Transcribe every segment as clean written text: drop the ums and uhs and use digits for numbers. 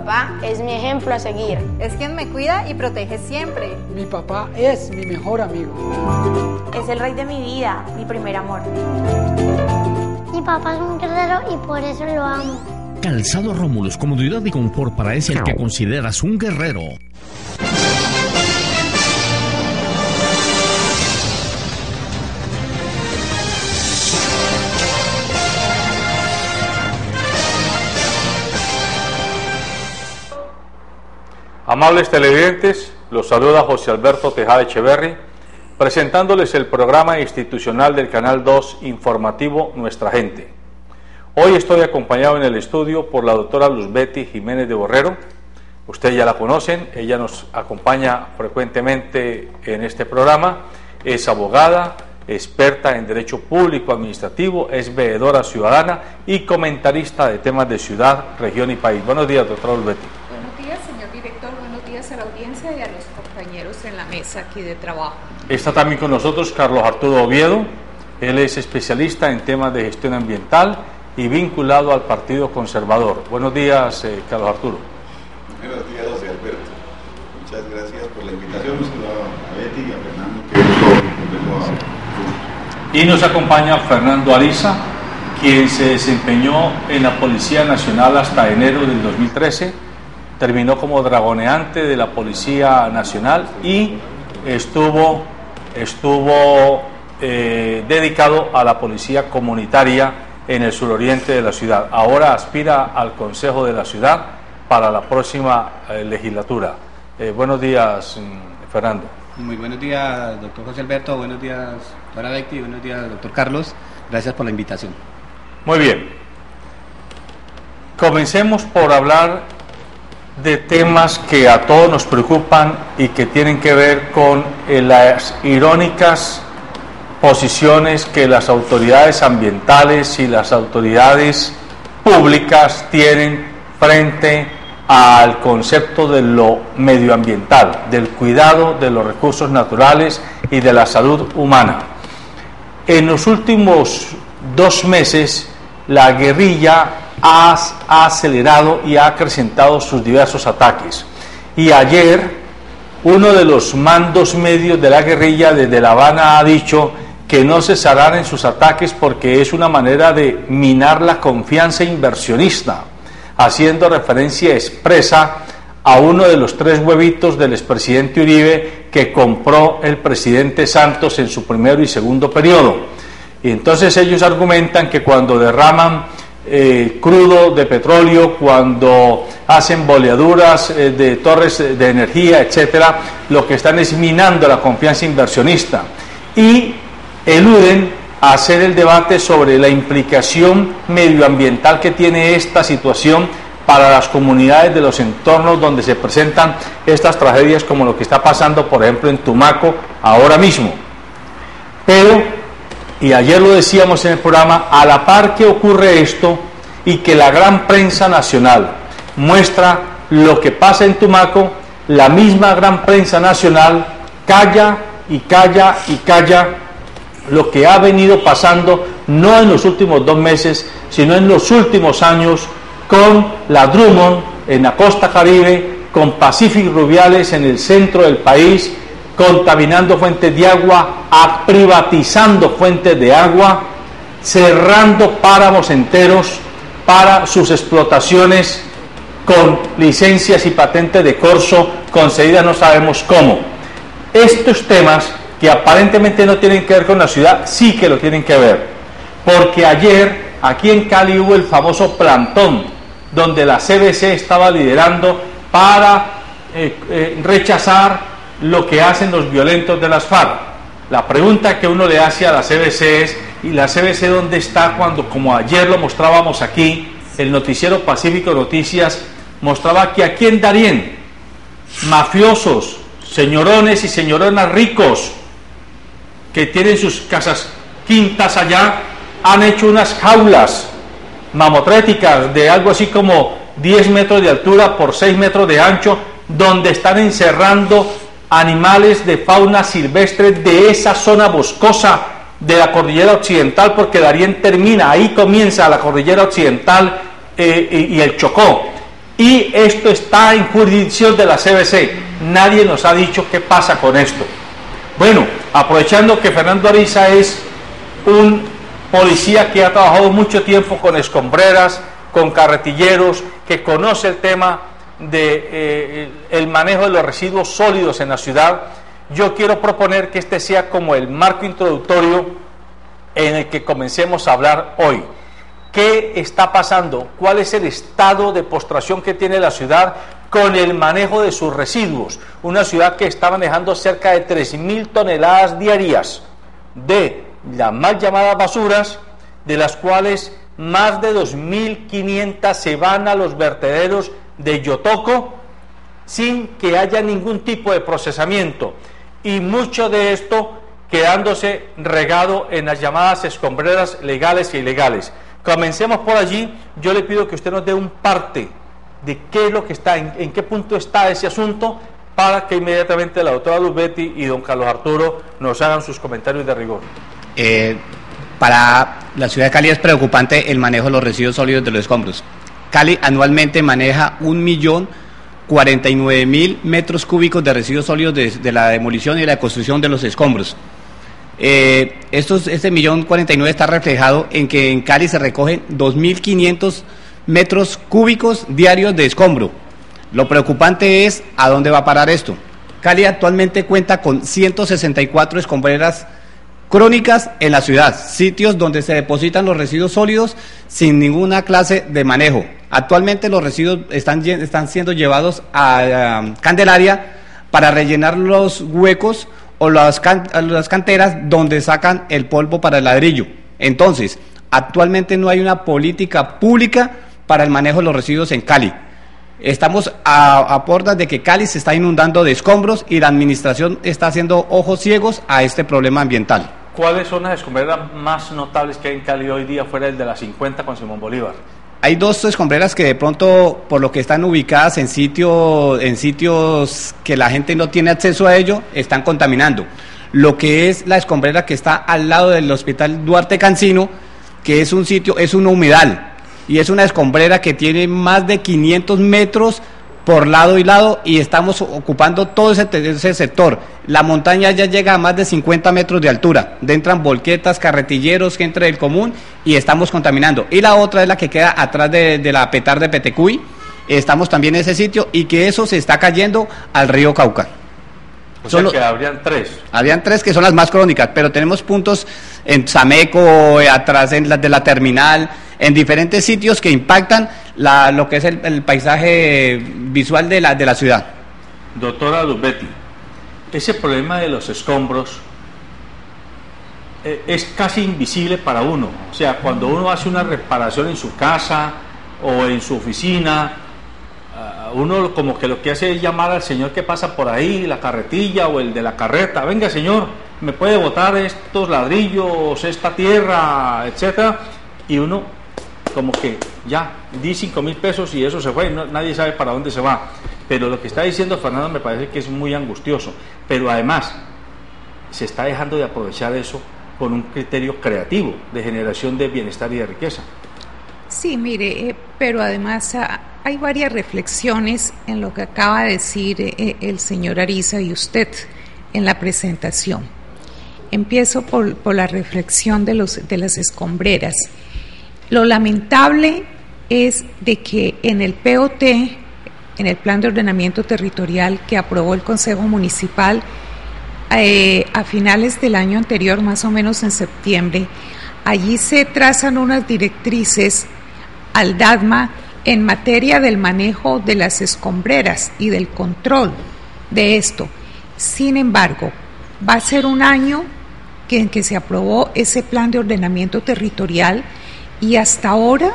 papá es mi ejemplo a seguir. Es quien me cuida y protege siempre. Mi papá es mi mejor amigo. Es el rey de mi vida, mi primer amor. Mi papá es un guerrero y por eso lo amo. Calzado Rómulus, comodidad y confort para ese el que consideras un guerrero. Amables televidentes, los saluda José Alberto Tejada Echeverri, presentándoles el programa institucional del Canal 2 informativo Nuestra Gente. Hoy estoy acompañado en el estudio por la doctora Luz Betty Jiménez de Borrero. Ustedes ya la conocen, ella nos acompaña frecuentemente en este programa. Es abogada, experta en Derecho Público Administrativo, es veedora ciudadana y comentarista de temas de ciudad, región y país. Buenos días, doctora Luz Betty. Buenos días, señor director. Buenos días a la audiencia y a los compañeros en la mesa aquí de trabajo. Está también con nosotros Carlos Arturo Oviedo. Él es especialista en temas de gestión ambiental y vinculado al Partido Conservador. Buenos días, Carlos Arturo. Buenos días, José Alberto. Muchas gracias por la invitación. A Betty y a Fernando. Qué gusto verlo. Y nos acompaña Fernando Ariza, quien se desempeñó en la Policía Nacional hasta enero del 2013, terminó como dragoneante de la Policía Nacional y estuvo dedicado a la Policía Comunitaria en el suroriente de la ciudad. Ahora aspira al Consejo de la Ciudad para la próxima legislatura. Buenos días, Fernando. Muy buenos días, doctor José Alberto. Buenos días, doctora Betty. Buenos días, doctor Carlos. Gracias por la invitación. Muy bien. Comencemos por hablar de temas que a todos nos preocupan y que tienen que ver con las irónicas posiciones que las autoridades ambientales y las autoridades públicas tienen frente al concepto de lo medioambiental, del cuidado de los recursos naturales y de la salud humana. En los últimos 2 meses, la guerrilla ha acelerado y ha acrecentado sus diversos ataques. Y ayer, uno de los mandos medios de la guerrilla desde La Habana ha dicho que no cesarán en sus ataques porque es una manera de minar la confianza inversionista, haciendo referencia expresa a uno de los 3 huevitos del expresidente Uribe que compró el presidente Santos en su primero y segundo periodo. Y entonces ellos argumentan que cuando derraman crudo de petróleo, cuando hacen boleaduras de torres de energía, etcétera, lo que están es minando la confianza inversionista y eluden a hacer el debate sobre la implicación medioambiental que tiene esta situación para las comunidades de los entornos donde se presentan estas tragedias, como lo que está pasando, por ejemplo, en Tumaco ahora mismo. Pero, y ayer lo decíamos en el programa, a la par que ocurre esto y que la gran prensa nacional muestra lo que pasa en Tumaco, la misma gran prensa nacional calla y calla y calla lo que ha venido pasando no en los últimos 2 meses, sino en los últimos años con la Drummond en la costa Caribe, con Pacific Rubiales en el centro del país, contaminando fuentes de agua, privatizando fuentes de agua, cerrando páramos enteros para sus explotaciones con licencias y patentes de corso concedidas no sabemos cómo. Estos temas que aparentemente no tienen que ver con la ciudad, sí que lo tienen que ver, porque ayer aquí en Cali hubo el famoso plantón, donde la CBC estaba liderando para rechazar lo que hacen los violentos de las FARC. La pregunta que uno le hace a la CBC es, ¿y la CBC dónde está cuando, como ayer lo mostrábamos aquí, el noticiero Pacífico Noticias mostraba que aquí en Darién, mafiosos, señorones y señoronas ricos, que tienen sus casas quintas allá, han hecho unas jaulas mamotréticas de algo así como 10 metros de altura por 6 metros de ancho, donde están encerrando animales de fauna silvestre de esa zona boscosa de la cordillera occidental, porque Darién termina, ahí comienza la cordillera occidental y el Chocó. Y esto está en jurisdicción de la CBC. Nadie nos ha dicho qué pasa con esto. Bueno, aprovechando que Fernando Ariza es un policía que ha trabajado mucho tiempo con escombreras, con carretilleros, que conoce el tema de el manejo de los residuos sólidos en la ciudad, yo quiero proponer que este sea como el marco introductorio en el que comencemos a hablar hoy. ¿Qué está pasando? ¿Cuál es el estado de postración que tiene la ciudad con el manejo de sus residuos? Una ciudad que está manejando cerca de 3.000 toneladas diarias de las mal llamadas basuras, de las cuales más de 2.500 se van a los vertederos de Yotoco sin que haya ningún tipo de procesamiento, y mucho de esto quedándose regado en las llamadas escombreras legales e ilegales. Comencemos por allí. Yo le pido que usted nos dé un parte de qué es lo que está, en qué punto está ese asunto, para que inmediatamente la doctora Luz Betty y don Carlos Arturo nos hagan sus comentarios de rigor. Para la ciudad de Cali es preocupante el manejo de los residuos sólidos de los escombros. Cali anualmente maneja 1.049.000 metros cúbicos de residuos sólidos de la demolición y la construcción de los escombros. Este 1.049.000 está reflejado en que en Cali se recogen 2.500 metros cúbicos diarios de escombro. Lo preocupante es a dónde va a parar esto. Cali actualmente cuenta con 164 escombreras crónicas en la ciudad, sitios donde se depositan los residuos sólidos sin ninguna clase de manejo. Actualmente los residuos están siendo llevados a Candelaria para rellenar los huecos o las canteras donde sacan el polvo para el ladrillo. Entonces, actualmente no hay una política pública para el manejo de los residuos en Cali. Estamos a puertas de que Cali se está inundando de escombros y la administración está haciendo ojos ciegos a este problema ambiental. ¿Cuáles son las escombreras más notables que hay en Cali hoy día fuera del de la 50 con Simón Bolívar? Hay dos escombreras que de pronto, por lo que están ubicadas en sitios que la gente no tiene acceso a ello, están contaminando. Lo que es la escombrera que está al lado del Hospital Duarte Cancino, que es un sitio, es un humedal, y es una escombrera que tiene más de 500 metros por lado y lado, y estamos ocupando todo ese sector. La montaña ya llega a más de 50 metros de altura, entran volquetas, carretilleros, gente del común, y estamos contaminando. Y la otra es la que queda atrás de la Petar de Petecuy, estamos también en ese sitio, y que eso se está cayendo al río Cauca. O sea que habrían tres. Habrían tres que son las más crónicas, pero tenemos puntos en Sameco, atrás de la terminal, en diferentes sitios que impactan lo que es el paisaje visual de la ciudad. Doctora Luz Betty, ese problema de los escombros es casi invisible para uno. O sea, cuando uno hace una reparación en su casa o en su oficina, uno como que lo que hace es llamar al señor que pasa por ahí, la carretilla o el de la carreta: venga señor, me puede botar estos ladrillos, esta tierra, etcétera, y uno como que ya di 5.000 pesos y eso se fue, nadie sabe para dónde se va. Pero lo que está diciendo Fernando me parece que es muy angustioso, pero además se está dejando de aprovechar eso con un criterio creativo de generación de bienestar y de riqueza. Sí, mire, pero además hay varias reflexiones en lo que acaba de decir el señor Ariza y usted en la presentación. Empiezo por la reflexión de las escombreras. Lo lamentable es de que en el POT, en el Plan de Ordenamiento Territorial que aprobó el Consejo Municipal a finales del año anterior, más o menos en septiembre, allí se trazan unas directrices al DATMA en materia del manejo de las escombreras y del control de esto. Sin embargo, va a ser un año en que se aprobó ese Plan de Ordenamiento Territorial y hasta ahora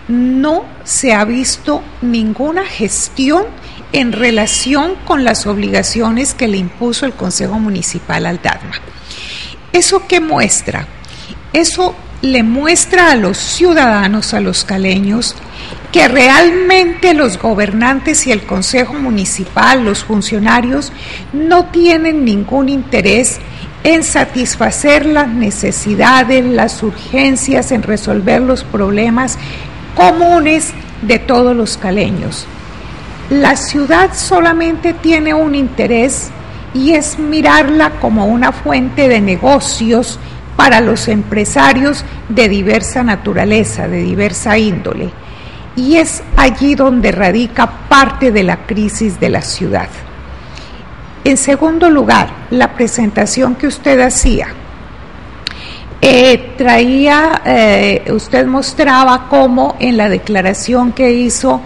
no se ha visto ninguna gestión en relación con las obligaciones que le impuso el Consejo Municipal al DATMA. ¿Eso qué muestra? Eso le muestra a los ciudadanos, a los caleños, que realmente los gobernantes y el Consejo Municipal, los funcionarios, no tienen ningún interés en satisfacer las necesidades, las urgencias, en resolver los problemas comunes de todos los caleños. La ciudad solamente tiene un interés y es mirarla como una fuente de negocios para los empresarios de diversa naturaleza, de diversa índole. Y es allí donde radica parte de la crisis de la ciudad. En segundo lugar, la presentación que usted hacía, usted mostraba cómo en la declaración que hizo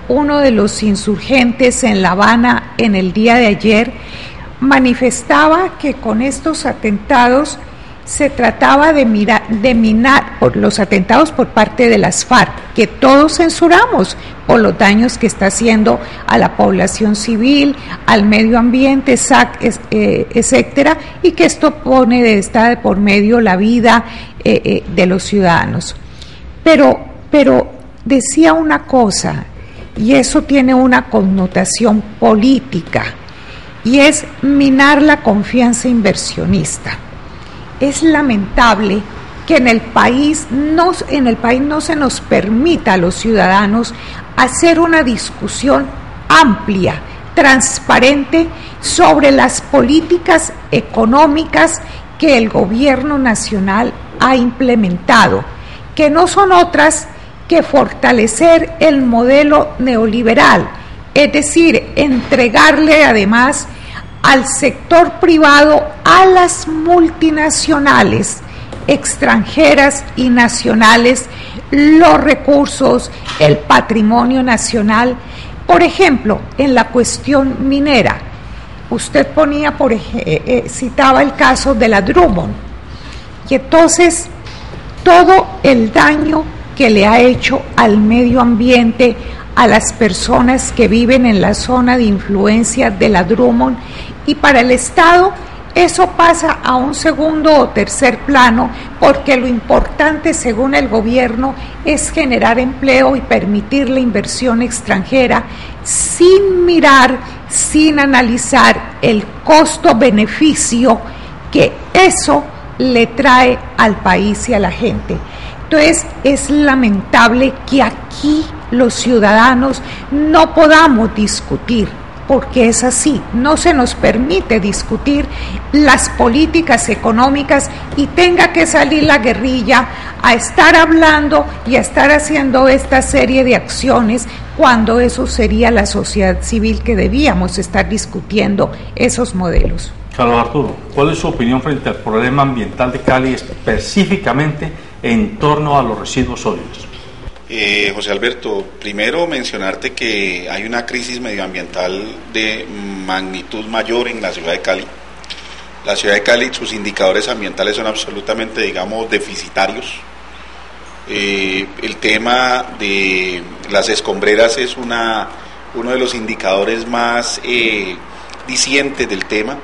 uno de los insurgentes en La Habana en el día de ayer, manifestaba que con estos atentados se trataba de minar por los atentados por parte de las FARC, que todos censuramos por los daños que está haciendo a la población civil, al medio ambiente, etcétera, y que esto está de por medio la vida de los ciudadanos. Pero decía una cosa, y eso tiene una connotación política, y es minar la confianza inversionista. Es lamentable que en el país no se nos permita a los ciudadanos hacer una discusión amplia, transparente, sobre las políticas económicas que el gobierno nacional ha implementado, que no son otras que fortalecer el modelo neoliberal, es decir, entregarle además al sector privado, a las multinacionales extranjeras y nacionales, los recursos, el patrimonio nacional. Por ejemplo, en la cuestión minera, usted citaba el caso de la Drummond, y entonces todo el daño que le ha hecho al medio ambiente, a las personas que viven en la zona de influencia de la Drummond, y para el Estado eso pasa a un segundo o tercer plano, porque lo importante, según el gobierno, es generar empleo y permitir la inversión extranjera, sin mirar, sin analizar el costo-beneficio que eso le trae al país y a la gente. Entonces, es lamentable que aquí los ciudadanos no podamos discutir, porque es así, no se nos permite discutir las políticas económicas y tenga que salir la guerrilla a estar hablando y a estar haciendo esta serie de acciones, cuando eso sería la sociedad civil que debíamos estar discutiendo esos modelos. Carlos Arturo, ¿cuál es su opinión frente al problema ambiental de Cali, específicamente en torno a los residuos sólidos? José Alberto, primero mencionarte que hay una crisis medioambiental de magnitud mayor en la ciudad de Cali. La ciudad de Cali, sus indicadores ambientales son absolutamente, digamos, deficitarios. El tema de las escombreras es uno de los indicadores más dicientes del tema.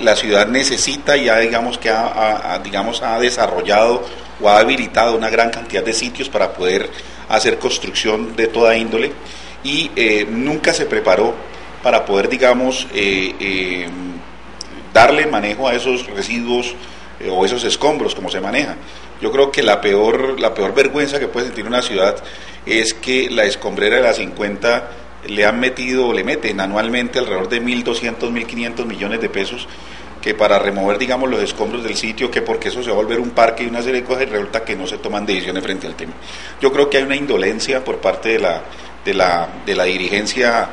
La ciudad necesita, ya digamos que ha desarrollado o ha habilitado una gran cantidad de sitios para poder hacer construcción de toda índole, y nunca se preparó para poder, digamos, darle manejo a esos residuos o esos escombros como se maneja. Yo creo que la peor vergüenza que puede sentir una ciudad es que la escombrera de la 50 le meten anualmente alrededor de 1.200, 1.500 millones de pesos, que para remover, digamos, los escombros del sitio, que porque eso se va a volver un parque y una serie de cosas, y resulta que no se toman decisiones frente al tema. Yo creo que hay una indolencia por parte de la dirigencia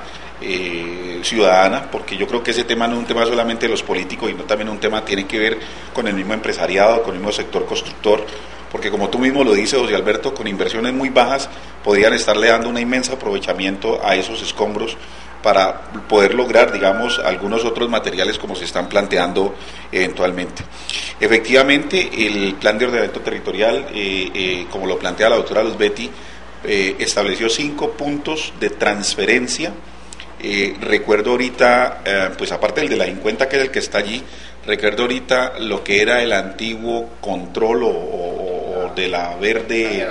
ciudadana, porque yo creo que ese tema no es un tema solamente de los políticos, y no también un tema tiene que ver con el mismo empresariado, con el mismo sector constructor, porque como tú mismo lo dices, José Alberto, con inversiones muy bajas podrían estarle dando un inmenso aprovechamiento a esos escombros para poder lograr, digamos, algunos otros materiales como se están planteando eventualmente. Efectivamente, el plan de ordenamiento territorial, como lo plantea la doctora Luz Betty, estableció 5 puntos de transferencia. Recuerdo ahorita, pues aparte del de la 50, que es el que está allí, recuerdo ahorita lo que era el antiguo control o de la verde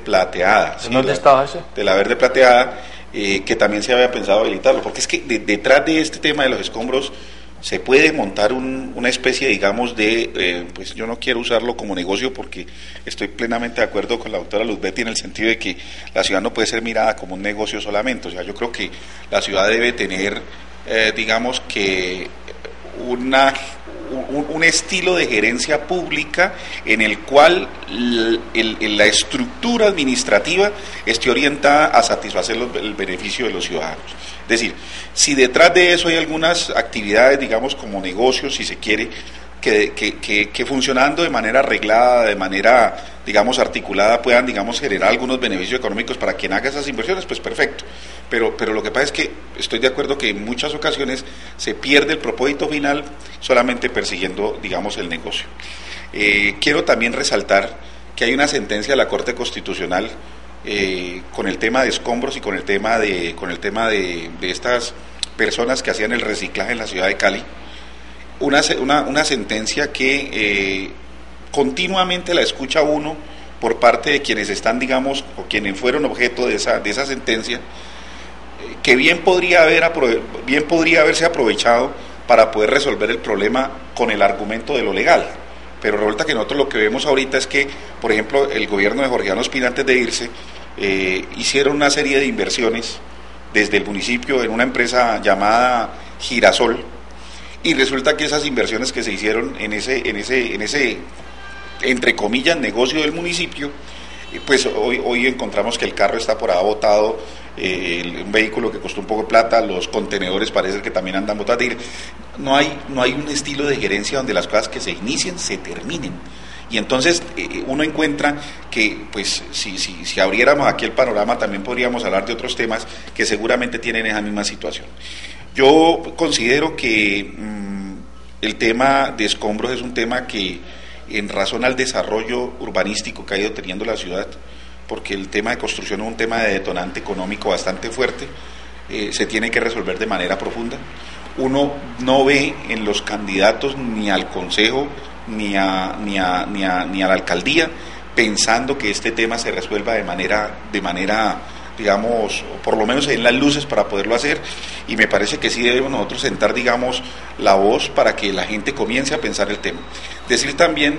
plateada. ¿Dónde estaba ese? De la verde plateada, que también se había pensado habilitarlo, porque es que detrás de este tema de los escombros, se puede montar una especie, digamos, pues yo no quiero usarlo como negocio porque estoy plenamente de acuerdo con la doctora Luzbetti en el sentido de que la ciudad no puede ser mirada como un negocio solamente. O sea, yo creo que la ciudad debe tener, digamos que un estilo de gerencia pública en el cual la estructura administrativa esté orientada a satisfacer el beneficio de los ciudadanos. Es decir, si detrás de eso hay algunas actividades, digamos, como negocios, si se quiere, que funcionando de manera arreglada, de manera, digamos, articulada, puedan, digamos, generar algunos beneficios económicos para quien haga esas inversiones, pues perfecto. Pero lo que pasa es que estoy de acuerdo que en muchas ocasiones se pierde el propósito final solamente persiguiendo, digamos, el negocio. Quiero también resaltar que hay una sentencia de la Corte Constitucional con el tema de escombros y con el tema de estas personas que hacían el reciclaje en la ciudad de Cali, una sentencia que continuamente la escucha uno por parte de quienes están, digamos, o quienes fueron objeto de esa sentencia, que bien podría haberse aprovechado para poder resolver el problema con el argumento de lo legal. Pero resulta que nosotros lo que vemos ahorita es que, por ejemplo, el gobierno de Jorge Iván Ospina, antes de irse, hicieron una serie de inversiones desde el municipio en una empresa llamada Girasol, y resulta que esas inversiones que se hicieron en ese entre comillas negocio del municipio, pues hoy encontramos que el carro está por ahí botado, un vehículo que costó un poco de plata, los contenedores parece que también andan botados. No hay un estilo de gerencia donde las cosas que se inicien se terminen. Y entonces uno encuentra que, pues, si abriéramos aquí el panorama, también podríamos hablar de otros temas que seguramente tienen esa misma situación. Yo considero que el tema de escombros es un tema que, en razón al desarrollo urbanístico que ha ido teniendo la ciudad, porque el tema de construcción es un tema de detonante económico bastante fuerte, se tiene que resolver de manera profunda. Uno no ve en los candidatos ni al consejo ni a la alcaldía pensando que este tema se resuelva de manera, digamos, por lo menos en las luces para poderlo hacer, y me parece que sí debemos nosotros sentar, digamos, la voz para que la gente comience a pensar el tema. Decir también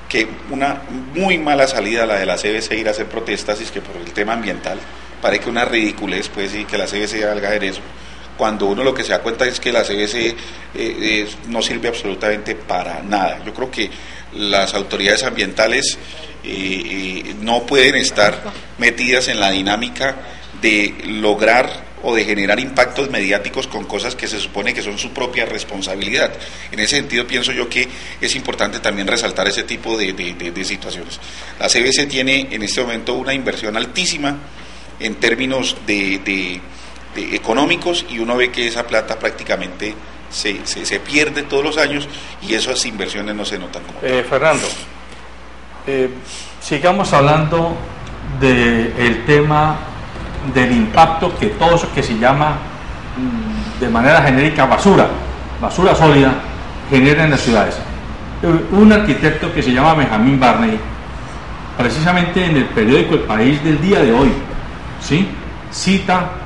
que una muy mala salida la de la CBC ir a hacer protestas, y es que por el tema ambiental, parece que una ridiculez, pues, y que la CBC haga hacer eso, cuando uno lo que se da cuenta es que la CBC no sirve absolutamente para nada. Yo creo que las autoridades ambientales no pueden estar metidas en la dinámica de lograr o de generar impactos mediáticos con cosas que se supone que son su propia responsabilidad. En ese sentido pienso yo que es importante también resaltar ese tipo de situaciones. La CBC tiene en este momento una inversión altísima en términos de económicos, y uno ve que esa plata prácticamente se pierde todos los años, y esas inversiones no se notan como Fernando, sigamos hablando del tema del impacto que todo eso que se llama de manera genérica basura sólida genera en las ciudades. Un arquitecto que se llama Benjamin Barney, precisamente en el periódico El País del día de hoy, ¿sí?, cita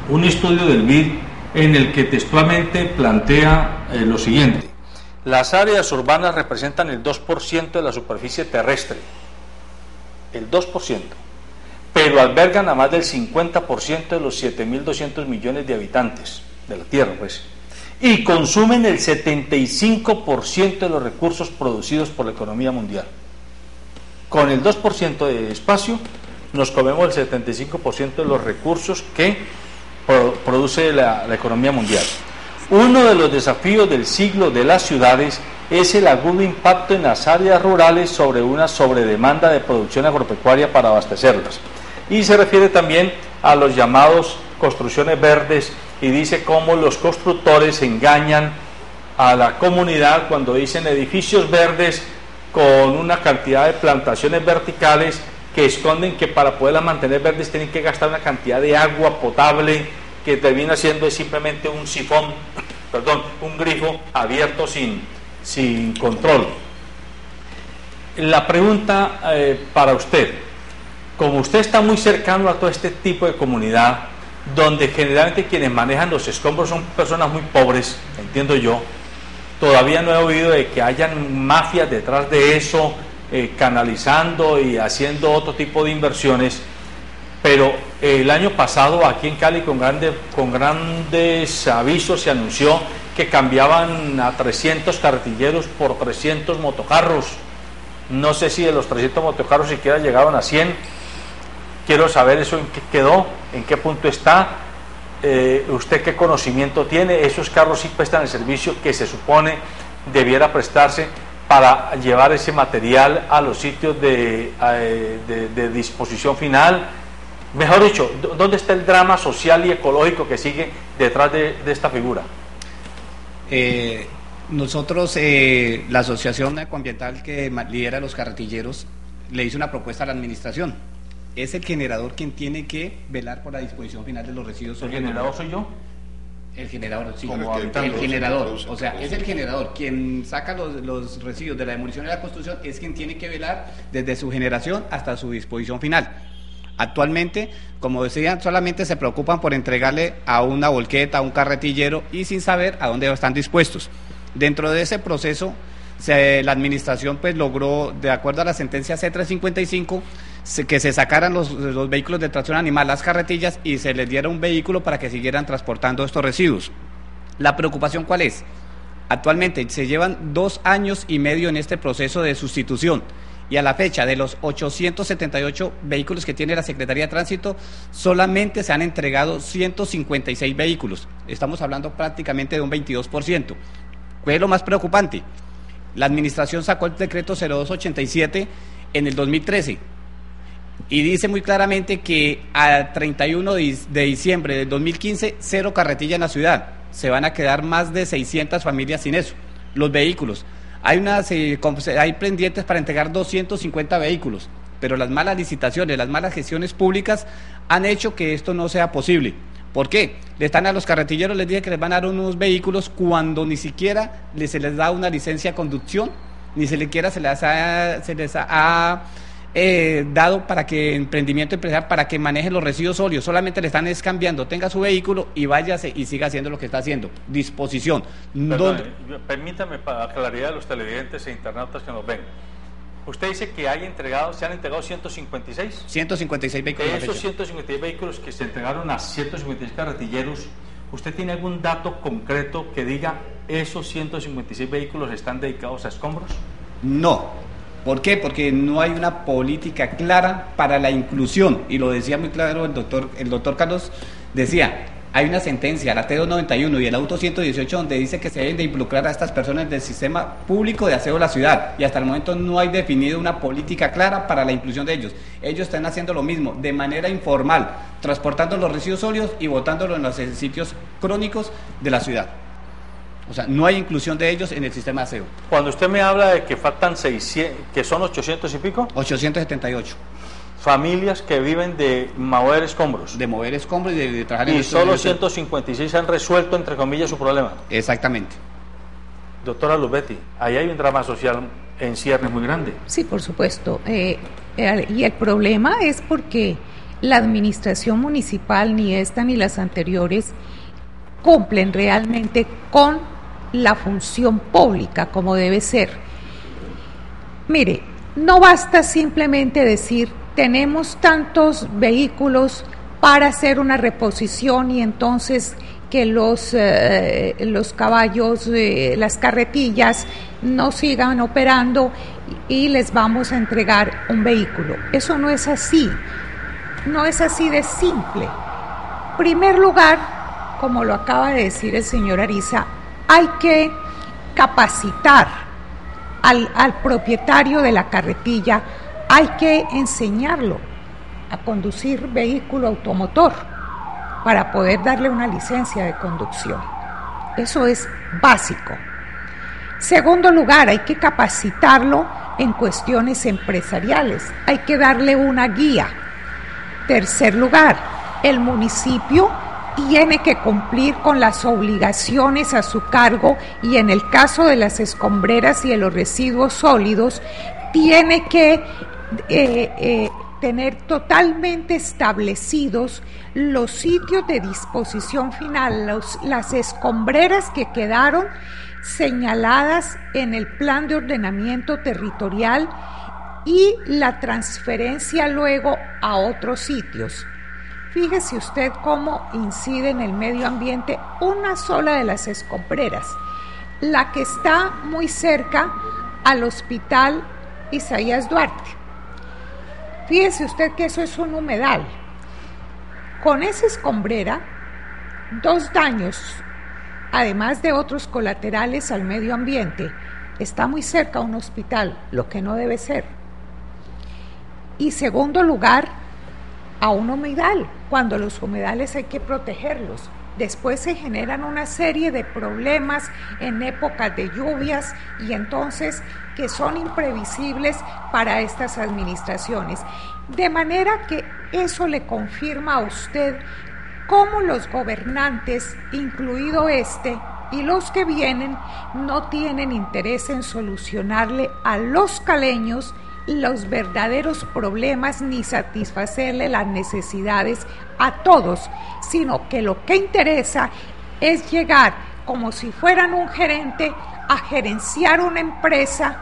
un estudio del BID en el que textualmente plantea lo siguiente: las áreas urbanas representan el 2% de la superficie terrestre, el 2%, pero albergan a más del 50% de los 7.200 millones de habitantes de la Tierra, pues, y consumen el 75% de los recursos producidos por la economía mundial. Con el 2% de espacio nos comemos el 75% de los recursos que produce la economía mundial. Uno de los desafíos del siglo de las ciudades es el agudo impacto en las áreas rurales sobre una sobredemanda de producción agropecuaria para abastecerlas. Y se refiere también a los llamados construcciones verdes, y dice cómo los constructores engañan a la comunidad cuando dicen edificios verdes con una cantidad de plantaciones verticales que esconden que para poderlas mantener verdes tienen que gastar una cantidad de agua potable que termina siendo simplemente un sifón, un grifo abierto sin control. La pregunta para usted, como usted está muy cercano a todo este tipo de comunidad, donde generalmente quienes manejan los escombros son personas muy pobres, entiendo yo, Todavía no he oído de que hayan mafias detrás de eso, canalizando y haciendo otro tipo de inversiones, pero el año pasado aquí en Cali con grandes avisos se anunció que cambiaban a 300 carretilleros por 300 motocarros. No sé si de los 300 motocarros siquiera llegaron a 100. Quiero saber eso en qué quedó, en qué punto está. ¿Usted qué conocimiento tiene? ¿Esos carros sí prestan el servicio que se supone debiera prestarse para llevar ese material a los sitios de disposición final? Mejor dicho, ¿dónde está el drama social y ecológico que sigue detrás de esta figura? Nosotros, la Asociación Ecoambiental que lidera los carretilleros, le hizo una propuesta a la administración. Es el generador quien tiene que velar por la disposición final de los residuos. ¿El generador soy yo? El generador, sí. El generador, o sea, es el generador. Quien saca los residuos de la demolición y la construcción es quien tiene que velar desde su generación hasta su disposición final. Actualmente, como decían, solamente se preocupan por entregarle a una volqueta, a un carretillero y sin saber a dónde están dispuestos. Dentro de ese proceso, la administración pues logró, de acuerdo a la sentencia C355, que se sacaran los vehículos de tracción animal, las carretillas, y se les diera un vehículo para que siguieran transportando estos residuos. ¿La preocupación cuál es? Actualmente se llevan 2 años y medio en este proceso de sustitución, y a la fecha de los 878 vehículos que tiene la Secretaría de Tránsito, solamente se han entregado 156 vehículos. Estamos hablando prácticamente de un 22%. ¿Cuál es lo más preocupante? La administración sacó el decreto 0287 en el 2013 y dice muy claramente que a 31 de diciembre del 2015, 0 carretilla en la ciudad. Se van a quedar más de 600 familias sin eso. Los vehículos. Hay pendientes para entregar 250 vehículos, pero las malas licitaciones, las malas gestiones públicas han hecho que esto no sea posible. ¿Por qué? A los carretilleros les dije que les van a dar unos vehículos cuando ni siquiera se les da una licencia de conducción, ni se les ha dado para que emprendimiento empresarial, para que maneje los residuos sólidos. Solamente le están cambiando, tenga su vehículo y váyase y siga haciendo lo que está haciendo. Disposición. Permítame, para claridad de los televidentes e internautas que nos ven. Usted dice que se han entregado 156. 156 vehículos. De esos 156 vehículos que se entregaron a 156 carretilleros, ¿usted tiene algún dato concreto que diga esos 156 vehículos están dedicados a escombros? No. ¿Por qué? Porque no hay una política clara para la inclusión, y lo decía muy claro el doctor Carlos, decía, hay una sentencia, la T291 y el auto 118, donde dice que se deben de involucrar a estas personas del sistema público de aseo de la ciudad, y hasta el momento no hay definido una política clara para la inclusión de ellos. Ellos están haciendo lo mismo, de manera informal, transportando los residuos sólidos y botándolos en los sitios crónicos de la ciudad. O sea, no hay inclusión de ellos en el sistema de aseo. Cuando usted me habla de que faltan 600, que son 800 y pico. 878. Familias que viven de mover escombros. De mover escombros y de trabajar en el... Y solo 156 han resuelto, entre comillas, su problema. Exactamente. Doctora Luzbetti, ahí hay un drama social en ciernes muy grande. Sí, por supuesto. Y el problema es porque la administración municipal, ni esta ni las anteriores, cumplen realmente con la función pública como debe ser. Mire, no basta simplemente decir tenemos tantos vehículos para hacer una reposición y entonces que los caballos, las carretillas no sigan operando y les vamos a entregar un vehículo. Eso no es así, no es así de simple. En primer lugar, como lo acaba de decir el señor Ariza, hay que capacitar al propietario de la carretilla, hay que enseñarlo a conducir vehículo automotor para poder darle una licencia de conducción. Eso es básico. Segundo lugar, hay que capacitarlo en cuestiones empresariales, hay que darle una guía. Tercer lugar, el municipio tiene que cumplir con las obligaciones a su cargo y en el caso de las escombreras y de los residuos sólidos, tiene que tener totalmente establecidos los sitios de disposición final, las escombreras que quedaron señaladas en el plan de ordenamiento territorial y la transferencia luego a otros sitios. Fíjese usted cómo incide en el medio ambiente una sola de las escombreras, la que está muy cerca al Hospital Isaías Duarte. Fíjese usted que eso es un humedal. Con esa escombrera, 2 daños, además de otros colaterales al medio ambiente. Está muy cerca a un hospital, lo que no debe ser. Y segundo lugar, a un humedal, cuando los humedales hay que protegerlos. Después se generan una serie de problemas en épocas de lluvias y entonces que son imprevisibles para estas administraciones. De manera que eso le confirma a usted cómo los gobernantes, incluido este, y los que vienen, no tienen interés en solucionarle a los caleños los verdaderos problemas ni satisfacerle las necesidades a todos, sino que lo que interesa es llegar como si fueran un gerente a gerenciar una empresa,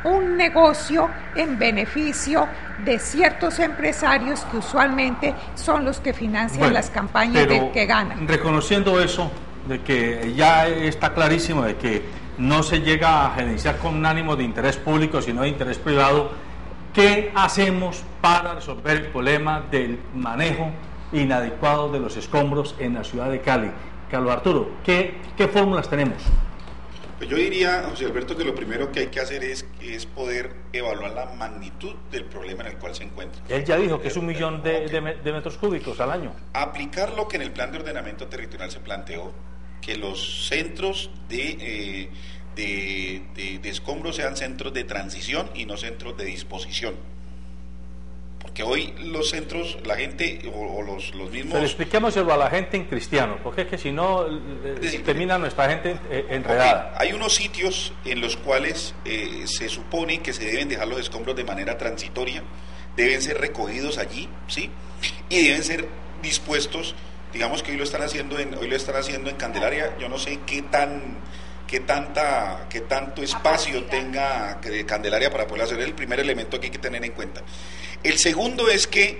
un negocio en beneficio de ciertos empresarios que usualmente son los que financian las campañas que ganan. Reconociendo eso, de que ya está clarísimo de que no se llega a gerenciar con un ánimo de interés público, sino de interés privado, ¿qué hacemos para resolver el problema del manejo inadecuado de los escombros en la ciudad de Cali? Carlos Arturo, ¿qué fórmulas tenemos? Pues yo diría, José Alberto, que lo primero que hay que hacer es poder evaluar la magnitud del problema en el cual se encuentra. Él ya dijo que es 1 millón de metros cúbicos al año. Aplicar lo que en el plan de ordenamiento territorial se planteó, que los centros de escombros sean centros de transición y no centros de disposición. Porque hoy los centros, la gente o los mismos... Pero expliquémoselo a la gente en cristiano, porque es que si no termina nuestra gente enredada. Okay. Hay unos sitios en los cuales se supone que se deben dejar los escombros de manera transitoria, deben ser recogidos allí, ¿sí? Y deben ser dispuestos, digamos que hoy lo están haciendo en Candelaria. Yo no sé qué tanto espacio tenga Candelaria para poder hacer. El primer elemento que hay que tener en cuenta. El segundo es que,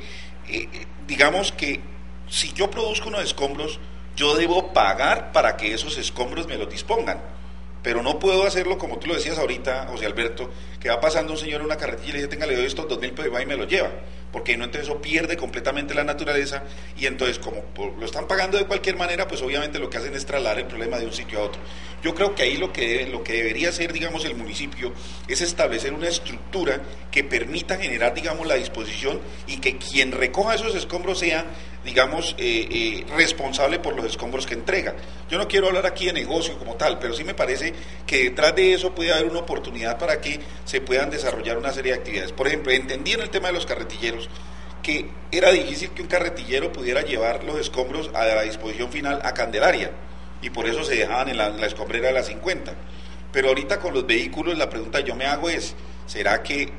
digamos que si yo produzco unos escombros, yo debo pagar para que esos escombros me los dispongan. Pero no puedo hacerlo como tú lo decías ahorita, José Alberto, que va pasando un señor en una carretilla y le dice, tenga, le doy estos 2.000 pesos y va y me los lleva. Porque no, entonces eso pierde completamente la naturaleza, y entonces como lo están pagando de cualquier manera, pues obviamente lo que hacen es trasladar el problema de un sitio a otro. Yo creo que ahí lo que debería hacer, digamos, el municipio es establecer una estructura que permita generar, digamos, la disposición, y que quien recoja esos escombros sea, digamos, responsable por los escombros que entrega. Yo no quiero hablar aquí de negocio como tal, pero sí me parece que detrás de eso puede haber una oportunidad para que se puedan desarrollar una serie de actividades. Por ejemplo, entendí en el tema de los carretilleros que era difícil que un carretillero pudiera llevar los escombros a la disposición final a Candelaria, y por eso se dejaban en la escombrera de la 50. Pero ahorita con los vehículos, la pregunta yo me hago es, ¿será que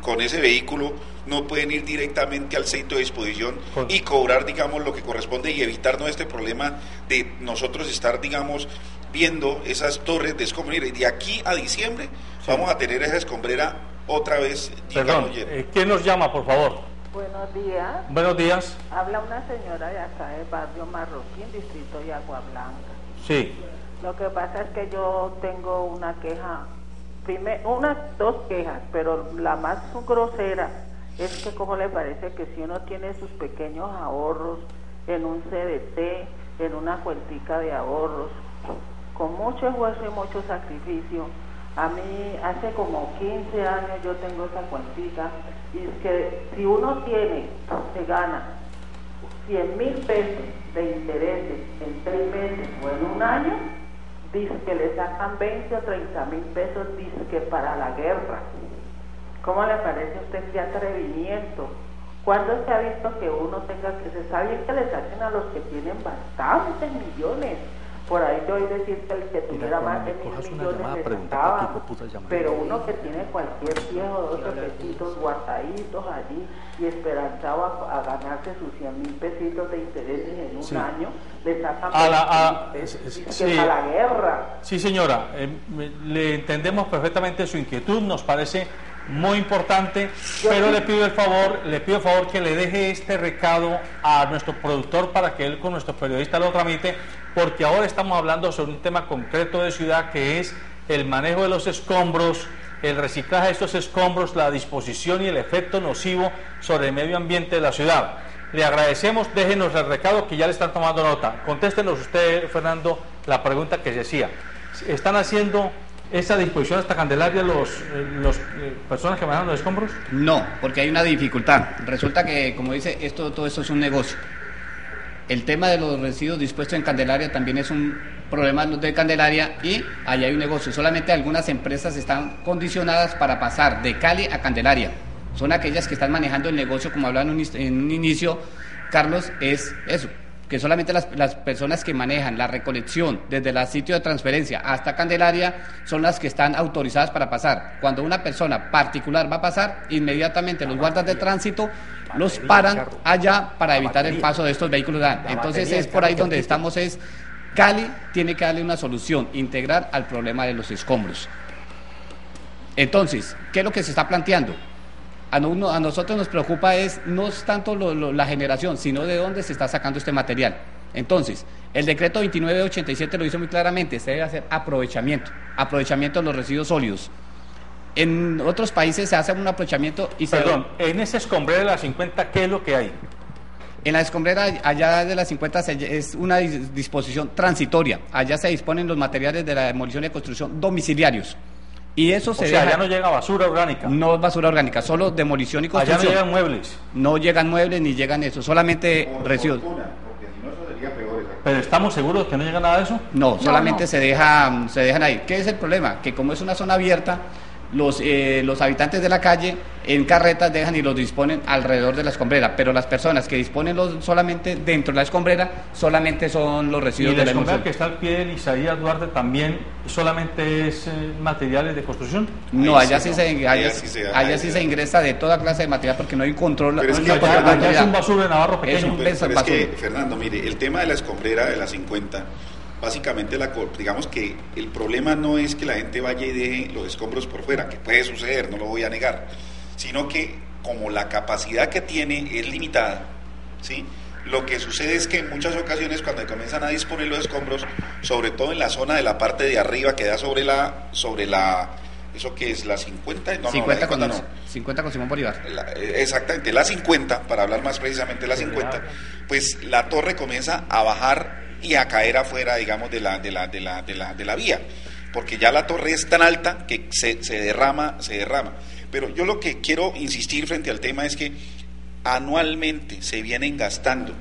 con ese vehículo no pueden ir directamente al sitio de disposición y cobrar, digamos, lo que corresponde, y evitarnos este problema de nosotros estar, digamos, viendo esas torres de escombros? De aquí a diciembre vamos a tener esa escombrera otra vez. Perdón, ¿quién nos llama, por favor? Buenos días. Buenos días. Habla una señora de acá del barrio Marroquín, distrito de Agua Blanca. Sí. Lo que pasa es que yo tengo una queja, dos quejas, pero la más grosera es que, ¿cómo le parece que si uno tiene sus pequeños ahorros en un CDT, en una cuentica de ahorros, con mucho esfuerzo y mucho sacrificio? A mí hace como 15 años yo tengo esa cuentica, y es que si uno se gana 100.000 pesos de intereses en 3 meses o en un año, dice que le sacan 20 o 30.000 pesos, dice que para la guerra. ¿Cómo le parece a usted qué atrevimiento? ¿Cuándo se ha visto que uno tenga que, se sabe que le saquen a los que tienen bastantes millones? Por ahí te oí decir que el que tuviera más de 1.000 millones le sacaba, pero uno que tiene cualquier 10 o 12 pesitos guardaditos allí y esperanzaba a ganarse sus 100.000 pesitos de intereses en un año, le sacan que a la guerra. Sí, señora, le entendemos perfectamente su inquietud, nos parece muy importante, pero le pido el favor que le deje este recado a nuestro productor para que él con nuestro periodista lo tramite, porque ahora estamos hablando sobre un tema concreto de ciudad, que es el manejo de los escombros, el reciclaje de estos escombros, la disposición y el efecto nocivo sobre el medio ambiente de la ciudad. Le agradecemos, déjenos el recado que ya le están tomando nota. Contéstenos usted, Fernando, la pregunta que se hacía. ¿Están haciendo esa disposición hasta Candelaria los personas que manejan los escombros? No, porque hay una dificultad. Resulta que, como dice, todo esto es un negocio. El tema de los residuos dispuestos en Candelaria también es un problema de Candelaria, y ahí hay un negocio. Solamente algunas empresas están condicionadas para pasar de Cali a Candelaria. Son aquellas que están manejando el negocio, como hablaban en un inicio, Carlos, es eso, que solamente las personas que manejan la recolección desde el sitio de transferencia hasta Candelaria son las que están autorizadas para pasar. Cuando una persona particular va a pasar, inmediatamente los guardas de tránsito los paran allá para evitar el paso de estos vehículos. Entonces es por ahí donde estamos, Cali tiene que darle una solución integral al problema de los escombros. Entonces, ¿qué es lo que se está planteando? A nosotros nos preocupa no es tanto la generación, sino de dónde se está sacando este material. Entonces, el decreto 2987 lo dice muy claramente, se debe hacer aprovechamiento de los residuos sólidos. En otros países se hace un aprovechamiento y en esa escombrera de la 50, ¿qué es lo que hay? En la escombrera allá de la 50 es una disposición transitoria. Allá se disponen los materiales de la demolición y construcción domiciliarios. Y eso allá no llega basura orgánica. No basura orgánica, solo demolición y construcción. Allá no llegan muebles. No llegan muebles ni llegan eso, solamente residuos. Porque si no, eso sería peor. ¿Pero estamos seguros de que no llega nada de eso? No, solamente se dejan ahí. ¿Qué es el problema? Que como es una zona abierta, los habitantes de la calle en carretas dejan y los disponen alrededor de la escombrera, pero las personas que disponen solamente dentro de la escombrera solamente son los residuos de la escombrera que está al pie de Isaías Duarte también solamente es materiales de construcción. No, allá sí se ingresa de toda clase de material, porque no hay control. Pero allá es un basuro de Navarro pequeño. Es que, Fernando, mire, el tema de la escombrera de la 50, básicamente digamos que el problema no es que la gente vaya y deje los escombros por fuera, que puede suceder, no lo voy a negar, sino que como la capacidad que tiene es limitada, ¿sí? Lo que sucede es que en muchas ocasiones cuando comienzan a disponer los escombros, sobre todo en la zona de la parte de arriba que da sobre la ¿eso qué es? ¿La 50? No, 50 con Simón Bolívar. Exactamente, la 50, para hablar más precisamente de la 50, pues la torre comienza a bajar y a caer afuera, digamos, de la vía, porque ya la torre es tan alta que se derrama. Pero yo lo que quiero insistir frente al tema es que anualmente se vienen gastando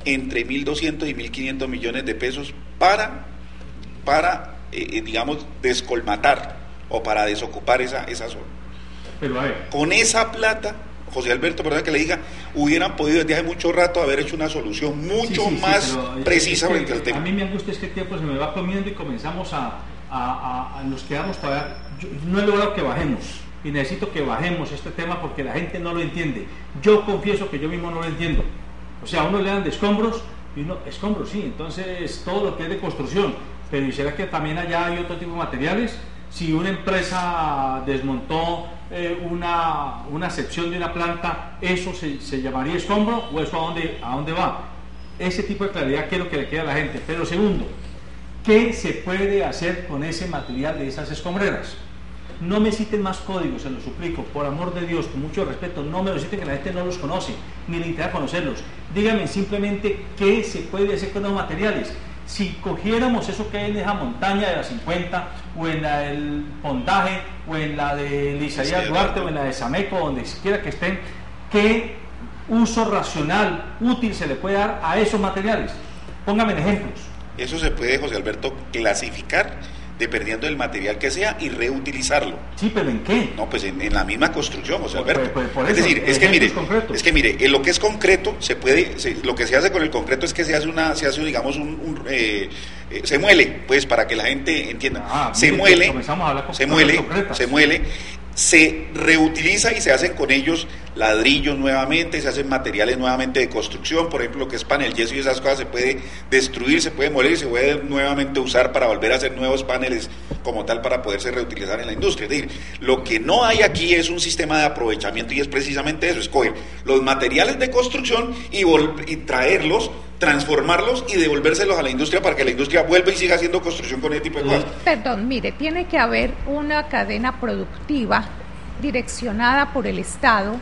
entre 1.200 y 1.500 millones de pesos para digamos, descolmatar o para desocupar esa zona. Pero a ver, con esa plata, José Alberto, perdón que le diga, hubieran podido desde hace mucho rato haber hecho una solución mucho más precisa frente al tema. A mí me angustia es que el tiempo se me va comiendo y comenzamos nos quedamos todavía. Yo no he logrado que bajemos y necesito que bajemos este tema porque la gente no lo entiende. Yo confieso que yo mismo no lo entiendo. O sea, a uno le dan de escombros y uno, escombros sí, entonces todo lo que es de construcción, pero ¿y será que también allá hay otro tipo de materiales? Si una empresa desmontó una sección de una planta, ¿eso se llamaría escombro o eso a dónde va? Ese tipo de claridad quiero que le quede a la gente. Pero segundo, ¿qué se puede hacer con ese material de esas escombreras? No me citen más códigos, se los suplico, por amor de Dios, con mucho respeto, no me lo citen, que la gente no los conoce, ni le interesa conocerlos. Díganme simplemente qué se puede hacer con los materiales. Si cogiéramos eso que hay en esa montaña de la 50, o en la del Pondaje, o en la de Isaías Duarte, o en la de Sameco, donde siquiera que estén, ¿qué uso racional, útil se le puede dar a esos materiales? Póngame ejemplos. Eso se puede, José Alberto, clasificar dependiendo del material que sea, y reutilizarlo. Sí, pero ¿en qué? No, pues en la misma construcción, José Alberto. Por es eso, decir, es que mire, en lo que es concreto, lo que se hace con el concreto es que se muele, pues, para que la gente entienda. Se muele, se reutiliza y se hacen con ellos ladrillos nuevamente, se hacen materiales nuevamente de construcción, por ejemplo, lo que es panel, yeso y esas cosas se puede destruir, se puede moler y se puede nuevamente usar para volver a hacer nuevos paneles como tal para poderse reutilizar en la industria. Es decir, lo que no hay aquí es un sistema de aprovechamiento, y es precisamente eso, es coger los materiales de construcción y traerlos, transformarlos y devolvérselos a la industria para que la industria vuelva y siga haciendo construcción con ese tipo de cosas. Perdón, mire, tiene que haber una cadena productiva direccionada por el Estado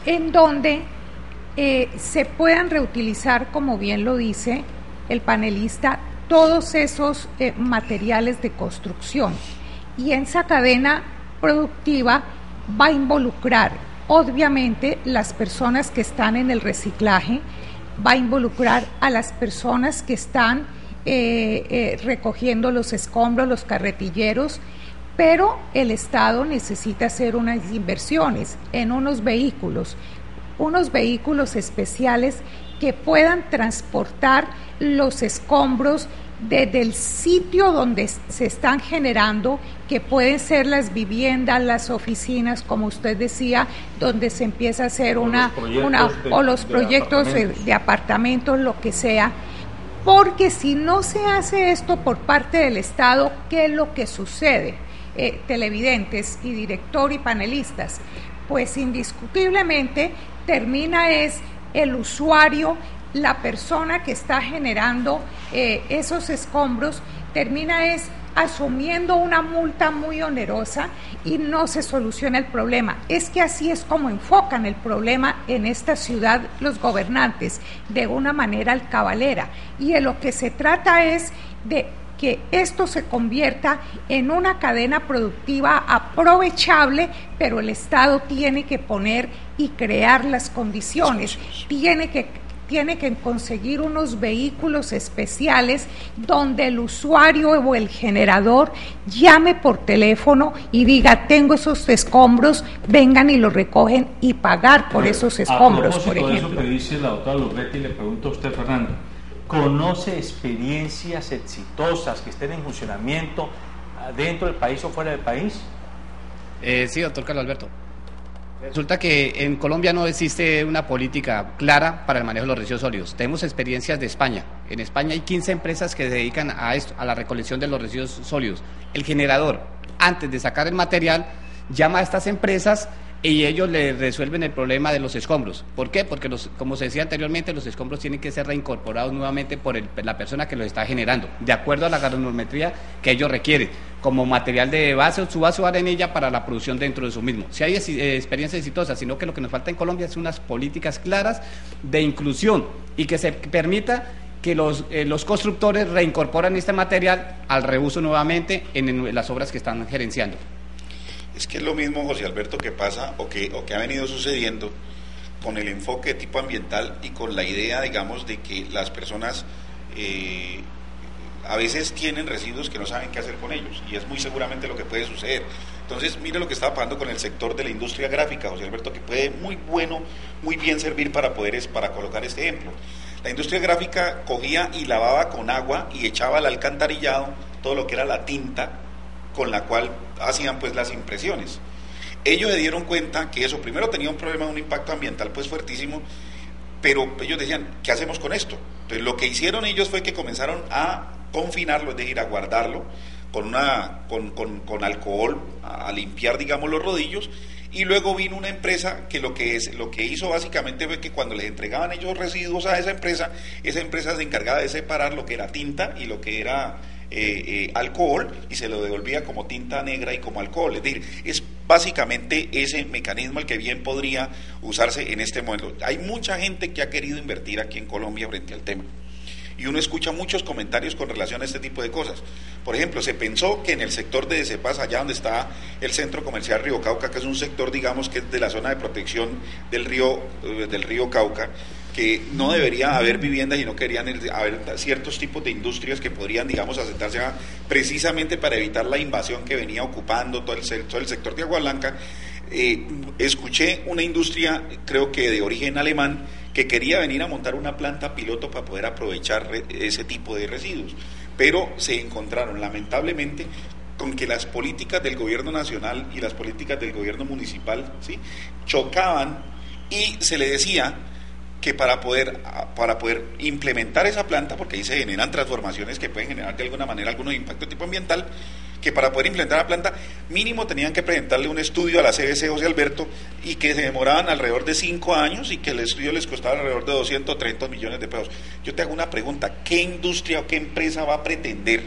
en donde se puedan reutilizar, como bien lo dice el panelista, todos esos materiales de construcción. Y en esa cadena productiva va a involucrar, obviamente, las personas que están en el reciclaje, va a involucrar a las personas que están recogiendo los escombros, los carretilleros, pero el Estado necesita hacer unas inversiones en unos vehículos especiales que puedan transportar los escombros desde el sitio donde se están generando, que pueden ser las viviendas, las oficinas, como usted decía, donde se empieza a hacer los proyectos de apartamentos, lo que sea, porque si no se hace esto por parte del Estado, ¿qué es lo que sucede? Televidentes y director y panelistas, pues indiscutiblemente termina es el usuario, la persona que está generando esos escombros, termina es asumiendo una multa muy onerosa y no se soluciona el problema. Es que así es como enfocan el problema en esta ciudad los gobernantes, de una manera alcabalera, y de lo que se trata es de que esto se convierta en una cadena productiva aprovechable, pero el Estado tiene que poner y crear las condiciones, tiene que conseguir unos vehículos especiales donde el usuario o el generador llame por teléfono y diga: tengo esos escombros, vengan y los recogen, y pagar por esos escombros, por ejemplo. Eso que dice la doctora Lurretti, le pregunto a usted, Fernando, ¿conoce experiencias exitosas que estén en funcionamiento dentro del país o fuera del país? Sí, doctor Carlos Alberto. Resulta que en Colombia no existe una política clara para el manejo de los residuos sólidos. Tenemos experiencias de España. En España hay 15 empresas que se dedican a esto, a la recolección de los residuos sólidos. El generador, antes de sacar el material, llama a estas empresas y ellos le resuelven el problema de los escombros. ¿Por qué? Porque, como se decía anteriormente, los escombros tienen que ser reincorporados nuevamente por la persona que los está generando, de acuerdo a la granulometría que ellos requieren, como material de base o subase o arenilla para la producción dentro de su mismo. Si hay experiencias exitosas, sino que lo que nos falta en Colombia es unas políticas claras de inclusión y que se permita que los constructores reincorporan este material al reuso nuevamente en las obras que están gerenciando. Es que es lo mismo, José Alberto, que pasa o que ha venido sucediendo con el enfoque de tipo ambiental y con la idea, digamos, de que las personas a veces tienen residuos que no saben qué hacer con ellos, y es muy seguramente lo que puede suceder. Entonces, mire lo que está pasando con el sector de la industria gráfica, José Alberto, que puede muy bien servir para colocar este ejemplo. La industria gráfica cogía y lavaba con agua y echaba al alcantarillado todo lo que era la tinta con la cual hacían pues las impresiones. Ellos se dieron cuenta que eso primero tenía un problema, un impacto ambiental pues fuertísimo, pero ellos decían: ¿qué hacemos con esto? Entonces lo que hicieron ellos fue que comenzaron a confinarlo, es decir, a guardarlo con alcohol, a limpiar, digamos, los rodillos, y luego vino una empresa que lo que hizo básicamente fue que cuando les entregaban ellos residuos a esa empresa se encargaba de separar lo que era tinta y lo que era alcohol, y se lo devolvía como tinta negra y como alcohol. Es decir, es básicamente ese mecanismo el que bien podría usarse en este momento. Hay mucha gente que ha querido invertir aquí en Colombia frente al tema. y uno escucha muchos comentarios con relación a este tipo de cosas. Por ejemplo, se pensó que en el sector de Decepaz, allá donde está el centro comercial Río Cauca, que es un sector, digamos, que es de la zona de protección del río Cauca, que no debería haber viviendas y no querían haber ciertos tipos de industrias que podrían, digamos, asentarse precisamente para evitar la invasión que venía ocupando todo el sector de Agua Blanca. Escuché una industria, creo que de origen alemán, que quería venir a montar una planta piloto para poder aprovechar ese tipo de residuos, pero se encontraron lamentablemente con que las políticas del gobierno nacional y las políticas del gobierno municipal, ¿sí?, chocaban, y se le decía que para poder implementar esa planta, porque ahí se generan transformaciones que pueden generar de alguna manera algunos impactos de tipo ambiental, que para poder implementar la planta mínimo tenían que presentarle un estudio a la CBC José Alberto, y que se demoraban alrededor de 5 años y que el estudio les costaba alrededor de 230 millones de pesos. Yo te hago una pregunta: ¿qué industria o qué empresa va a pretender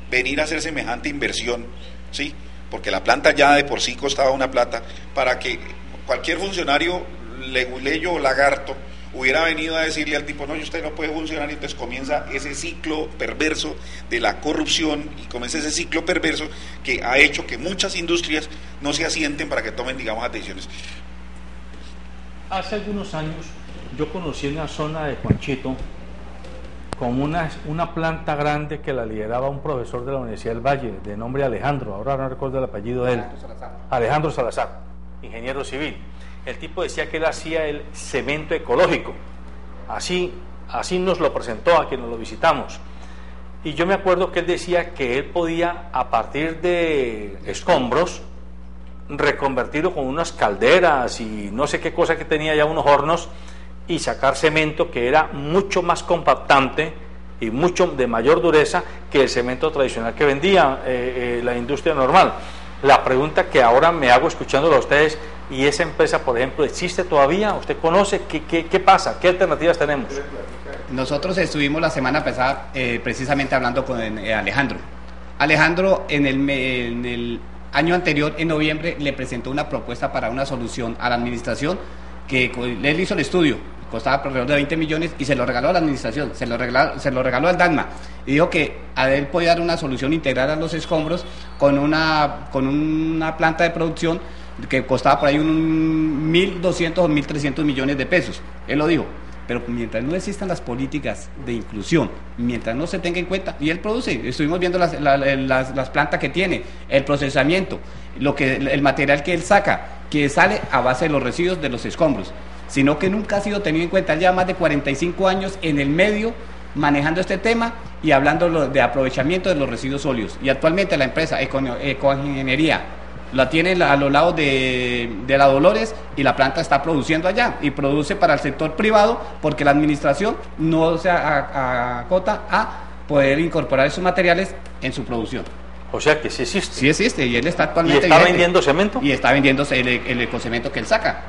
venir a hacer semejante inversión? ¿Sí? Porque la planta ya de por sí costaba una plata, para que cualquier funcionario leguleyo o lagarto hubiera venido a decirle al tipo: no, usted no puede funcionar, y entonces comienza ese ciclo perverso de la corrupción, y comienza ese ciclo perverso que ha hecho que muchas industrias no se asienten para que tomen, digamos, decisiones. Hace algunos años yo conocí una zona de Juanchito con una planta grande que la lideraba un profesor de la Universidad del Valle, de nombre Alejandro, ahora no recuerdo el apellido de él, Alejandro Salazar, ingeniero civil. El tipo decía que él hacía el cemento ecológico, así nos lo presentó a quienes lo visitamos, y yo me acuerdo que él decía que él podía, a partir de escombros, reconvertirlo con unas calderas y no sé qué cosa que tenía ya, unos hornos, y sacar cemento que era mucho más compactante y mucho de mayor dureza que el cemento tradicional que vendía la industria normal. La pregunta que ahora me hago escuchándolo a ustedes: ¿y esa empresa, por ejemplo, existe todavía? ¿Usted conoce? ¿Qué pasa? ¿Qué alternativas tenemos? Nosotros estuvimos la semana pasada precisamente hablando con Alejandro. Alejandro en el año anterior, en noviembre, le presentó una propuesta para una solución a la administración, que él hizo el estudio, costaba alrededor de 20 millones, y se lo regaló a la administración, se lo regaló al DANMA, y dijo que a él podía dar una solución integral a los escombros con una planta de producción que costaba por ahí 1.200 o 1.300 millones de pesos. Él lo dijo, pero mientras no existan las políticas de inclusión, mientras no se tenga en cuenta, y él produce, estuvimos viendo las plantas que tiene, el procesamiento, el material que él saca, que sale a base de los residuos de los escombros, sino que nunca ha sido tenido en cuenta. Ya más de 45 años en el medio manejando este tema y hablando de aprovechamiento de los residuos sólidos, y actualmente la empresa Ecoingeniería la tiene a los lados de la Dolores, y la planta está produciendo allá, y produce para el sector privado, porque la administración no se acota a poder incorporar esos materiales en su producción. O sea que sí existe. Sí existe, y él está actualmente... ¿Y está vendiendo cemento? Y está vendiendo el ecocemento que él saca.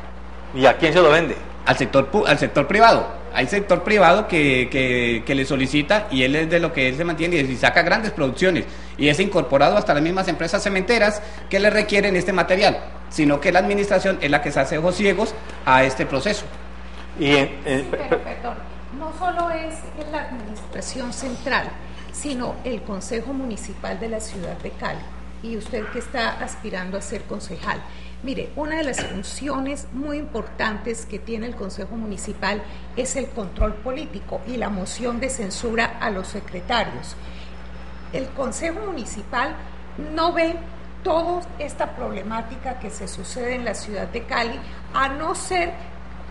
¿Y a quién se lo vende? Al sector privado. Hay sector privado que le solicita, y él es de lo que él se mantiene, y saca grandes producciones, y es incorporado hasta las mismas empresas cementeras que le requieren este material, sino que la administración es la que se hace ojos ciegos a este proceso. Pero perdón, no solo es la administración central, sino el Consejo Municipal de la ciudad de Cali, y usted que está aspirando a ser concejal. Mire, una de las funciones muy importantes que tiene el Consejo Municipal es el control político y la moción de censura a los secretarios. El Consejo Municipal no ve toda esta problemática que se sucede en la ciudad de Cali, a no ser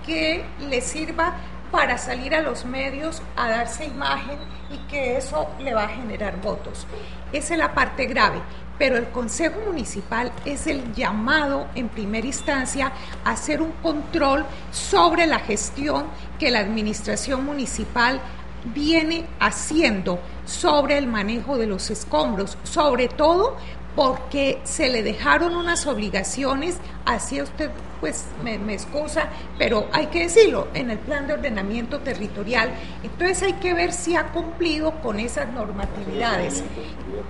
que le sirva para salir a los medios a darse imagen, y que eso le va a generar votos. Esa es la parte grave. Pero el Consejo Municipal es el llamado en primera instancia a hacer un control sobre la gestión que la administración municipal viene haciendo sobre el manejo de los escombros, sobre todo porque se le dejaron unas obligaciones, así usted pues me excusa, pero hay que decirlo, en el plan de ordenamiento territorial. Entonces hay que ver si ha cumplido con esas normatividades.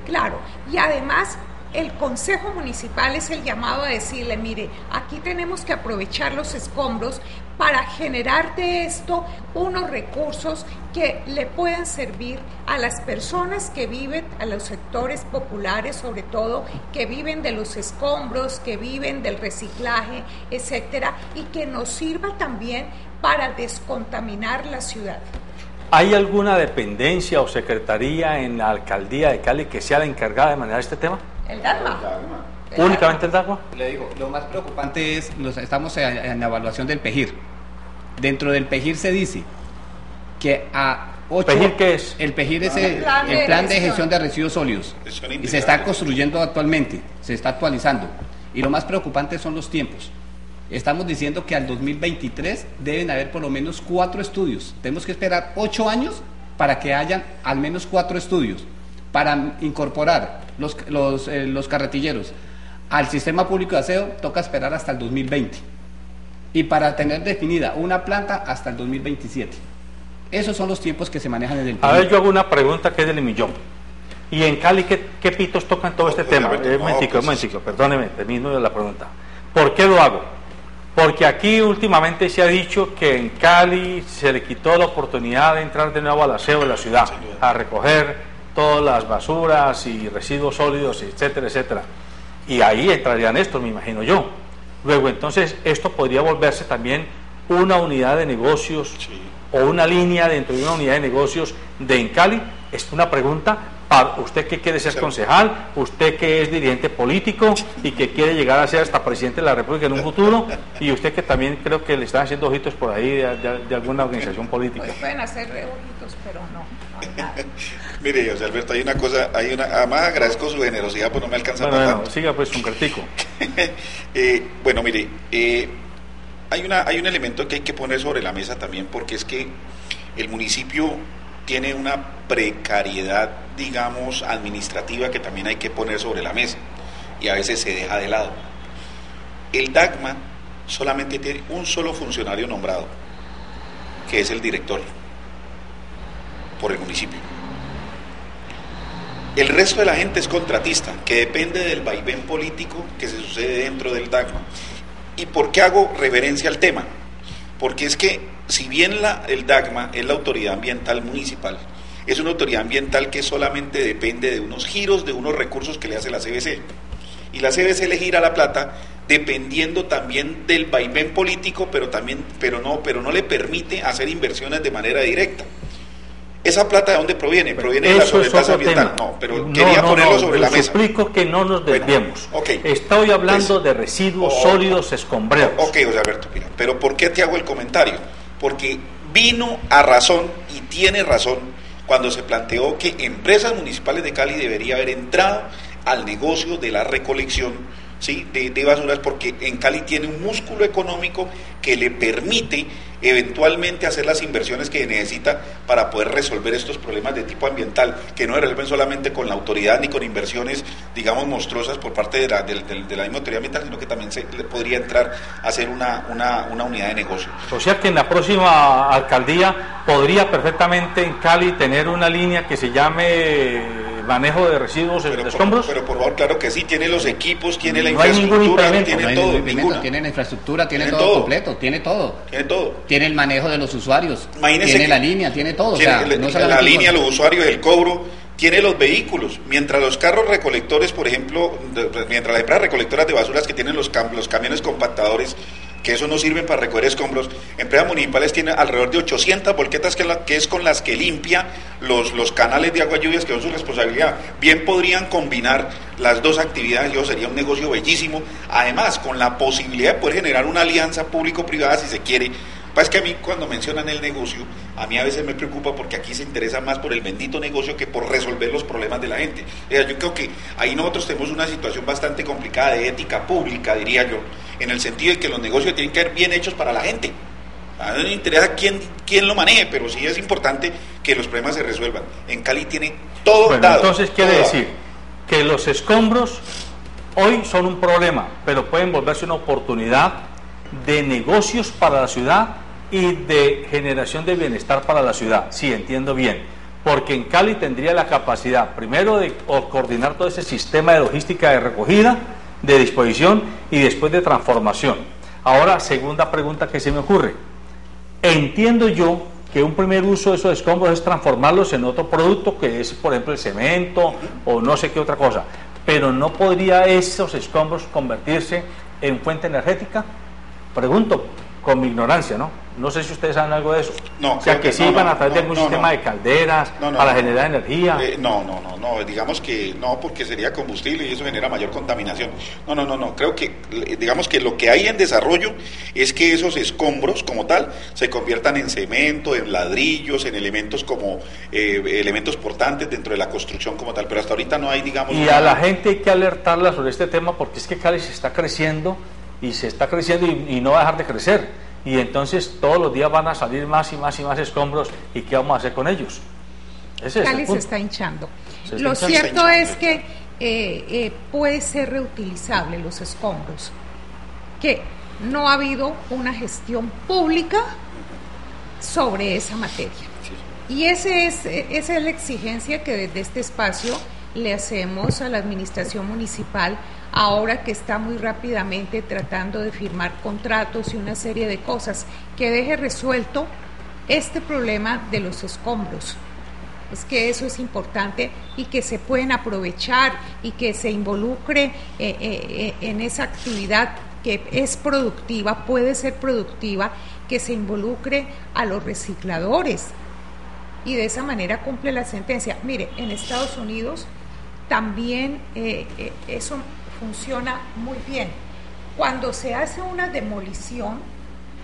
Claro, y además el Consejo Municipal es el llamado a decirle, mire, aquí tenemos que aprovechar los escombros para generar de esto unos recursos que le puedan servir a las personas que viven, a los sectores populares sobre todo, que viven de los escombros, que viven del reciclaje, etcétera, y que nos sirva también para descontaminar la ciudad. ¿Hay alguna dependencia o secretaría en la alcaldía de Cali que sea la encargada de manejar este tema? El DAGMA. ¿Únicamente el DAGMA? Le digo, lo más preocupante es, estamos en la evaluación del PEGIR. Dentro del PEGIR se dice que a 8... ¿PEGIR qué es? El PEGIR es el plan de gestión de residuos sólidos. Y se está construyendo actualmente, se está actualizando. Y lo más preocupante son los tiempos. Estamos diciendo que al 2023 deben haber por lo menos 4 estudios. Tenemos que esperar 8 años para que hayan al menos 4 estudios para incorporar los carretilleros al sistema público de aseo. Toca esperar hasta el 2020 y para tener definida una planta hasta el 2027. Esos son los tiempos que se manejan en el país. A ver, yo hago una pregunta que es del millón. ¿Y en Cali qué pitos tocan todo este tema? Un momentico, perdóneme, termino la pregunta. ¿Por qué lo hago? Porque aquí últimamente se ha dicho que en Cali se le quitó la oportunidad de entrar de nuevo al aseo de la ciudad, a recoger todas las basuras y residuos sólidos, etcétera, etcétera. Y ahí entrarían estos, me imagino yo. Luego, entonces, esto podría volverse también una unidad de negocios o una línea dentro de una unidad de negocios de en Cali. Es una pregunta para usted que quiere ser concejal, usted que es dirigente político y que quiere llegar a ser hasta presidente de la República en un futuro, y usted que también creo que le están haciendo ojitos por ahí de alguna organización política. Pues pueden hacer ojitos, pero no hay nada. Mire, José Alberto, hay una cosa, además agradezco su generosidad, pues no me alcanza para tanto. Siga pues un cartico. Bueno, mire, hay un elemento que hay que poner sobre la mesa también, porque es que el municipio tiene una precariedad, digamos, administrativa que también hay que poner sobre la mesa y a veces se deja de lado. El DAGMA solamente tiene un solo funcionario nombrado, que es el director por el municipio. El resto de la gente es contratista, que depende del vaivén político que se sucede dentro del DAGMA. ¿Y por qué hago referencia al tema? Porque es que si bien el DAGMA es la autoridad ambiental municipal, es una autoridad ambiental que solamente depende de unos giros, de unos recursos que le hace la CBC. Y la CBC le gira la plata dependiendo también del vaivén político, pero no le permite hacer inversiones de manera directa. ¿Esa plata de dónde proviene? Proviene de la sobretasa ambiental. No, pero quería ponerlo sobre la mesa. Explico que no nos desviemos. Estoy hablando de residuos sólidos escombreros. Ok, José Alberto, mira, pero ¿por qué te hago el comentario? Porque vino a razón y tiene razón cuando se planteó que Empresas Municipales de Cali debería haber entrado al negocio de la recolección, ¿sí?, de basuras, porque en Cali tiene un músculo económico que le permite eventualmente hacer las inversiones que necesita para poder resolver estos problemas de tipo ambiental, que no se resuelven solamente con la autoridad ni con inversiones, digamos, monstruosas por parte de la misma autoridad ambiental, sino que también se le podría entrar a hacer una unidad de negocio. O sea que en la próxima alcaldía podría perfectamente en Cali tener una línea que se llame manejo de residuos de escombros. Pero por favor, claro que sí, tiene los equipos, tiene la infraestructura, tiene todo, tiene la infraestructura, tiene todo completo, tiene todo. Tiene el manejo de los usuarios, tiene la línea, tiene todo. La línea, los usuarios, el cobro, tiene los vehículos. Mientras los carros recolectores, por ejemplo, mientras las empresas recolectoras de basuras que tienen los camiones compactadores, que eso no sirven para recoger escombros, empresas municipales tienen alrededor de 800 volquetas que es con las que limpia los canales de agua lluvias, que son su responsabilidad. Bien podrían combinar las dos actividades y eso sería un negocio bellísimo, además con la posibilidad de poder generar una alianza público-privada si se quiere. Es que a mí cuando mencionan el negocio, a mí a veces me preocupa porque aquí se interesa más por el bendito negocio que por resolver los problemas de la gente. Yo creo que ahí nosotros tenemos una situación bastante complicada de ética pública, diría yo, en el sentido de que los negocios tienen que ser bien hechos para la gente. A mí no me interesa quién lo maneje, pero sí es importante que los problemas se resuelvan. En Cali tiene todo dado. Entonces quiere decir que los escombros hoy son un problema, pero pueden volverse una oportunidad de negocios para la ciudad y de generación de bienestar para la ciudad. Sí, entiendo bien. porque en Cali tendría la capacidad, primero, de coordinar todo ese sistema de logística de recogida, de disposición y después de transformación. Ahora, segunda pregunta que se me ocurre. Entiendo yo que un primer uso de esos escombros es transformarlos en otro producto, que es, por ejemplo, el cemento o no sé qué otra cosa, pero ¿no podría esos escombros convertirse en fuente energética? Pregunto con mi ignorancia, ¿no? No sé si ustedes saben algo de eso. No, o sea, que sirvan a través de algún sistema de calderas para generar energía. No, digamos que no, porque sería combustible y eso genera mayor contaminación. No, creo que, digamos que lo que hay en desarrollo es que esos escombros como tal se conviertan en cemento, en ladrillos, en elementos como elementos portantes dentro de la construcción como tal, pero hasta ahorita no hay, digamos... Y a la gente hay que alertarla sobre este tema, porque es que Cali se está creciendo y no va a dejar de crecer. Y entonces todos los días van a salir más y más y más escombros, ¿y qué vamos a hacer con ellos? Cali se está hinchando. Lo cierto es que puede ser reutilizable los escombros, que no ha habido una gestión pública sobre esa materia. Y esa es la exigencia que desde este espacio le hacemos a la administración municipal, ahora que está muy rápidamente tratando de firmar contratos y una serie de cosas, que deje resuelto este problema de los escombros. Es que eso es importante y que se pueden aprovechar y que se involucre en esa actividad que es productiva, puede ser productiva, que se involucre a los recicladores y de esa manera cumple la sentencia. Mire, en Estados Unidos también eso funciona muy bien. Cuando se hace una demolición,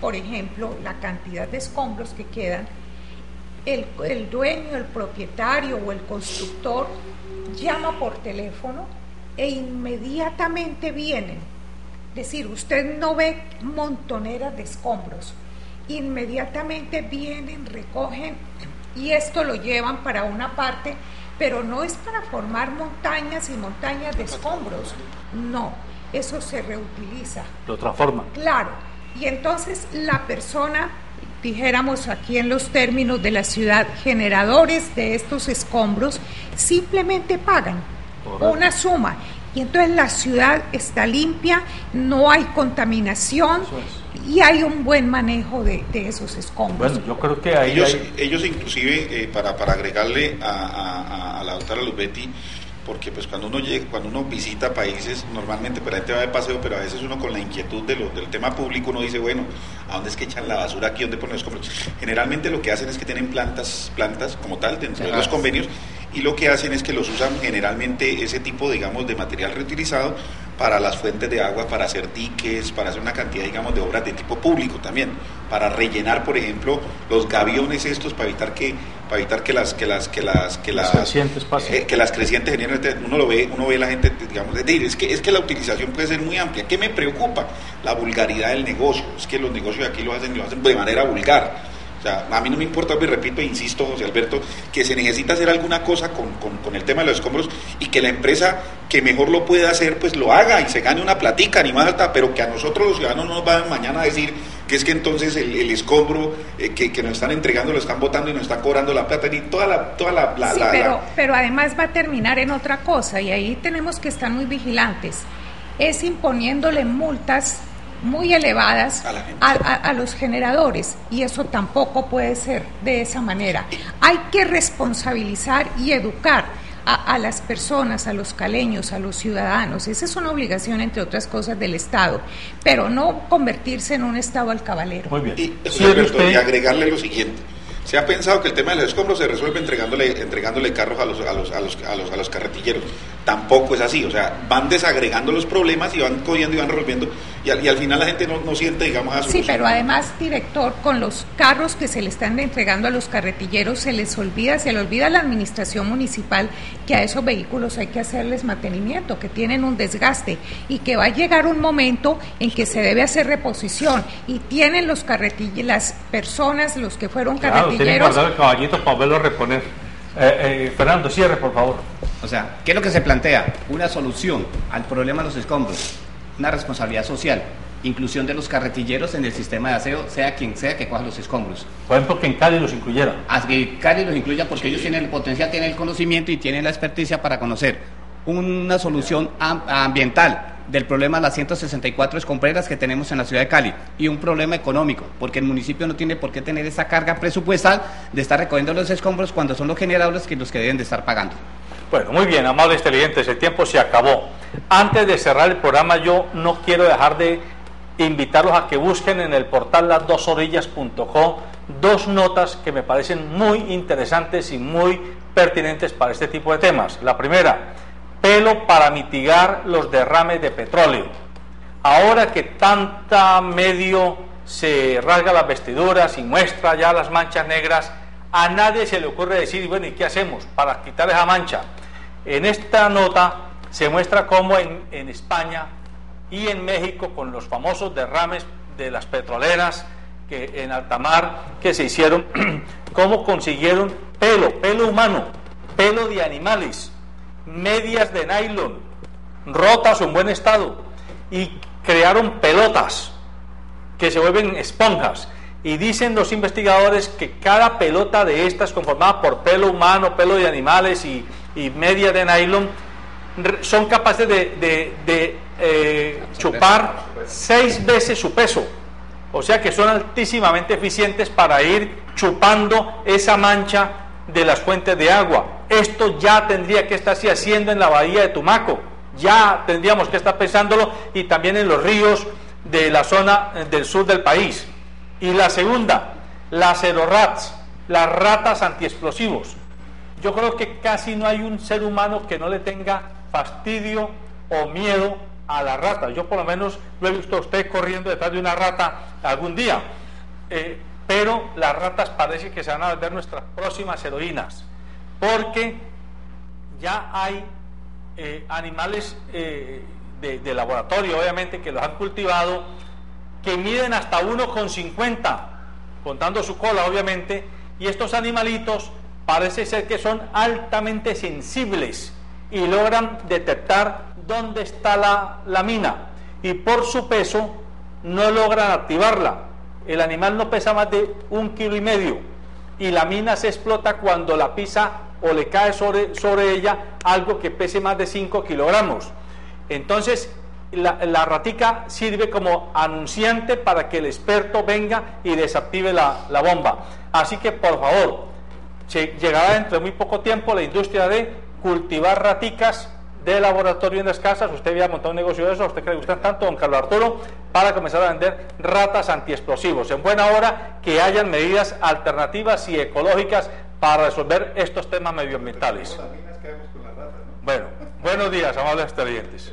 por ejemplo, la cantidad de escombros que quedan, el dueño, el propietario o el constructor llama por teléfono e inmediatamente vienen. Es decir, usted no ve montoneras de escombros, inmediatamente vienen, recogen y esto lo llevan para una parte, pero no es para formar montañas y montañas de escombros, no, eso se reutiliza. Lo transforma. Claro, y entonces la persona, dijéramos aquí en los términos de la ciudad, generadores de estos escombros, simplemente pagan una suma, y entonces la ciudad está limpia, no hay contaminación, y hay un buen manejo de esos escombros. Bueno, yo creo que ahí ellos inclusive, para agregarle a la doctora Luzbetti, porque pues cuando uno visita países, normalmente pues, la gente va de paseo, pero a veces uno con la inquietud del tema público, uno dice, bueno, ¿a dónde es que echan la basura aquí? ¿Dónde ponen los escombros? Generalmente lo que hacen es que tienen plantas como tal dentro de los convenios, y lo que hacen es que los usan generalmente ese tipo, digamos, de material reutilizado para las fuentes de agua, para hacer diques, para hacer una cantidad, digamos, de obras de tipo público también, para rellenar, por ejemplo, los gaviones estos, para evitar que las crecientes generen, uno ve la gente, digamos, es que la utilización puede ser muy amplia. ¿Qué me preocupa? La vulgaridad del negocio. Es que los negocios de aquí lo hacen de manera vulgar. O sea, a mí no me importa, pues repito e insisto, José Alberto, que se necesita hacer alguna cosa con el tema de los escombros, y que la empresa que mejor lo pueda hacer, pues lo haga y se gane una platica, ni más alta, pero que a nosotros los ciudadanos no nos van mañana a decir que es que entonces el escombro que nos están entregando lo están botando y nos están cobrando la plata, ni pero además va a terminar en otra cosa, y ahí tenemos que estar muy vigilantes, es imponiéndole multas muy elevadas a los generadores, y eso tampoco puede ser de esa manera. Hay que responsabilizar y educar a las personas, a los caleños, a los ciudadanos. Esa es una obligación, entre otras cosas, del Estado, pero no convertirse en un Estado alcabalero. Muy bien. Y agregarle lo siguiente. Se ha pensado que el tema de los escombros se resuelve entregándole carros a los carretilleros. Tampoco es así, o sea, van desagregando los problemas y van cogiendo y van resolviendo, y al final la gente no siente, digamos, a solución. Sí, pero además, director, con los carros que se le están entregando a los carretilleros, se le olvida a la administración municipal que a esos vehículos hay que hacerles mantenimiento, que tienen un desgaste, y que va a llegar un momento en que se debe hacer reposición, y tienen las personas, los que fueron carretilleros... Tienen guardado el caballito para verlo reponer. Fernando, cierre, por favor. O sea, ¿qué es lo que se plantea? Una solución al problema de los escombros, una responsabilidad social. inclusión de los carretilleros en el sistema de aseo, sea quien sea que coja los escombros. Por ejemplo, que en Cali los incluyera. Que Cali los incluya porque ellos tienen el potencial, tienen el conocimiento y tienen la experticia para conocer una solución ambiental del problema de las 164 escombreras que tenemos en la ciudad de Cali y un problema económico, porque el municipio no tiene por qué tener esa carga presupuestal de estar recogiendo los escombros cuando son los generadores los que deben de estar pagando. Bueno, muy bien, amables televidentes, el tiempo se acabó. Antes de cerrar el programa, yo no quiero dejar de invitarlos a que busquen en el portal las2orillas.co dos notas que me parecen muy interesantes y muy pertinentes para este tipo de temas. La primera, pelo para mitigar los derrames de petróleo. Ahora que tanta medio se rasga las vestiduras y muestra ya las manchas negras, a nadie se le ocurre decir, bueno, ¿y qué hacemos para quitar esa mancha? En esta nota se muestra cómo en España y en México, con los famosos derrames de las petroleras que en alta mar que se hicieron, cómo consiguieron pelo humano, pelo de animales, medias de nylon, rotas o en buen estado, y crearon pelotas que se vuelven esponjas. Y dicen los investigadores que cada pelota de estas, conformada por pelo humano, pelo de animales y media de nylon, son capaces de chupar 6 veces su peso. O sea que son altísimamente eficientes para ir chupando esa mancha de las fuentes de agua. Esto ya tendría que estarse haciendo en la bahía de Tumaco, ya tendríamos que estar pensándolo, y también en los ríos de la zona del sur del país. Y la segunda, las aerorats, las ratas antiexplosivos. Yo creo que casi no hay un ser humano que no le tenga fastidio o miedo a las ratas. Yo por lo menos lo he visto a usted corriendo detrás de una rata algún día. Pero las ratas parece que se van a volver nuestras próximas heroínas, porque ya hay animales de laboratorio, obviamente, que los han cultivado, que miden hasta 1,50, contando su cola, obviamente, y estos animalitos parece ser que son altamente sensibles y logran detectar dónde está la mina, y por su peso no logran activarla. El animal no pesa más de 1,5 kilos y la mina se explota cuando la pisa o le cae sobre ella algo que pese más de 5 kilogramos. Entonces la ratica sirve como anunciante para que el experto venga y desactive la bomba. Así que por favor, llegará dentro de muy poco tiempo la industria de cultivar raticas de laboratorio en las casas. Usted había montado un negocio de eso, a usted que le gustan tanto, don Carlos Arturo, para comenzar a vender ratas antiexplosivos. En buena hora que hayan medidas alternativas y ecológicas para resolver estos temas medioambientales. Bueno, buenos días, amables televidentes.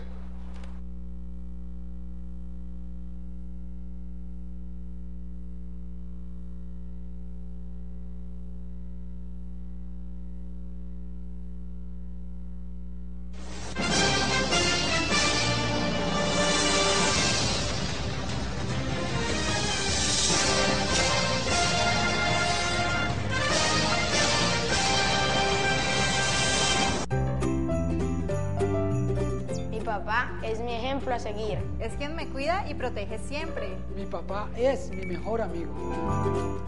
Papá es mi ejemplo a seguir. Es quien me cuida y protege siempre. Mi papá es mi mejor amigo.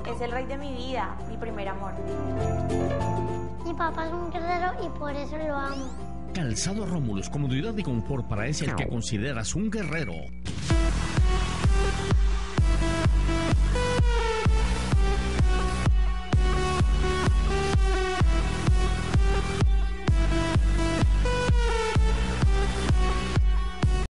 Es el rey de mi vida, mi primer amor. Mi papá es un guerrero y por eso lo amo. Calzado Rómulos, comodidad y confort para ese el que consideras un guerrero.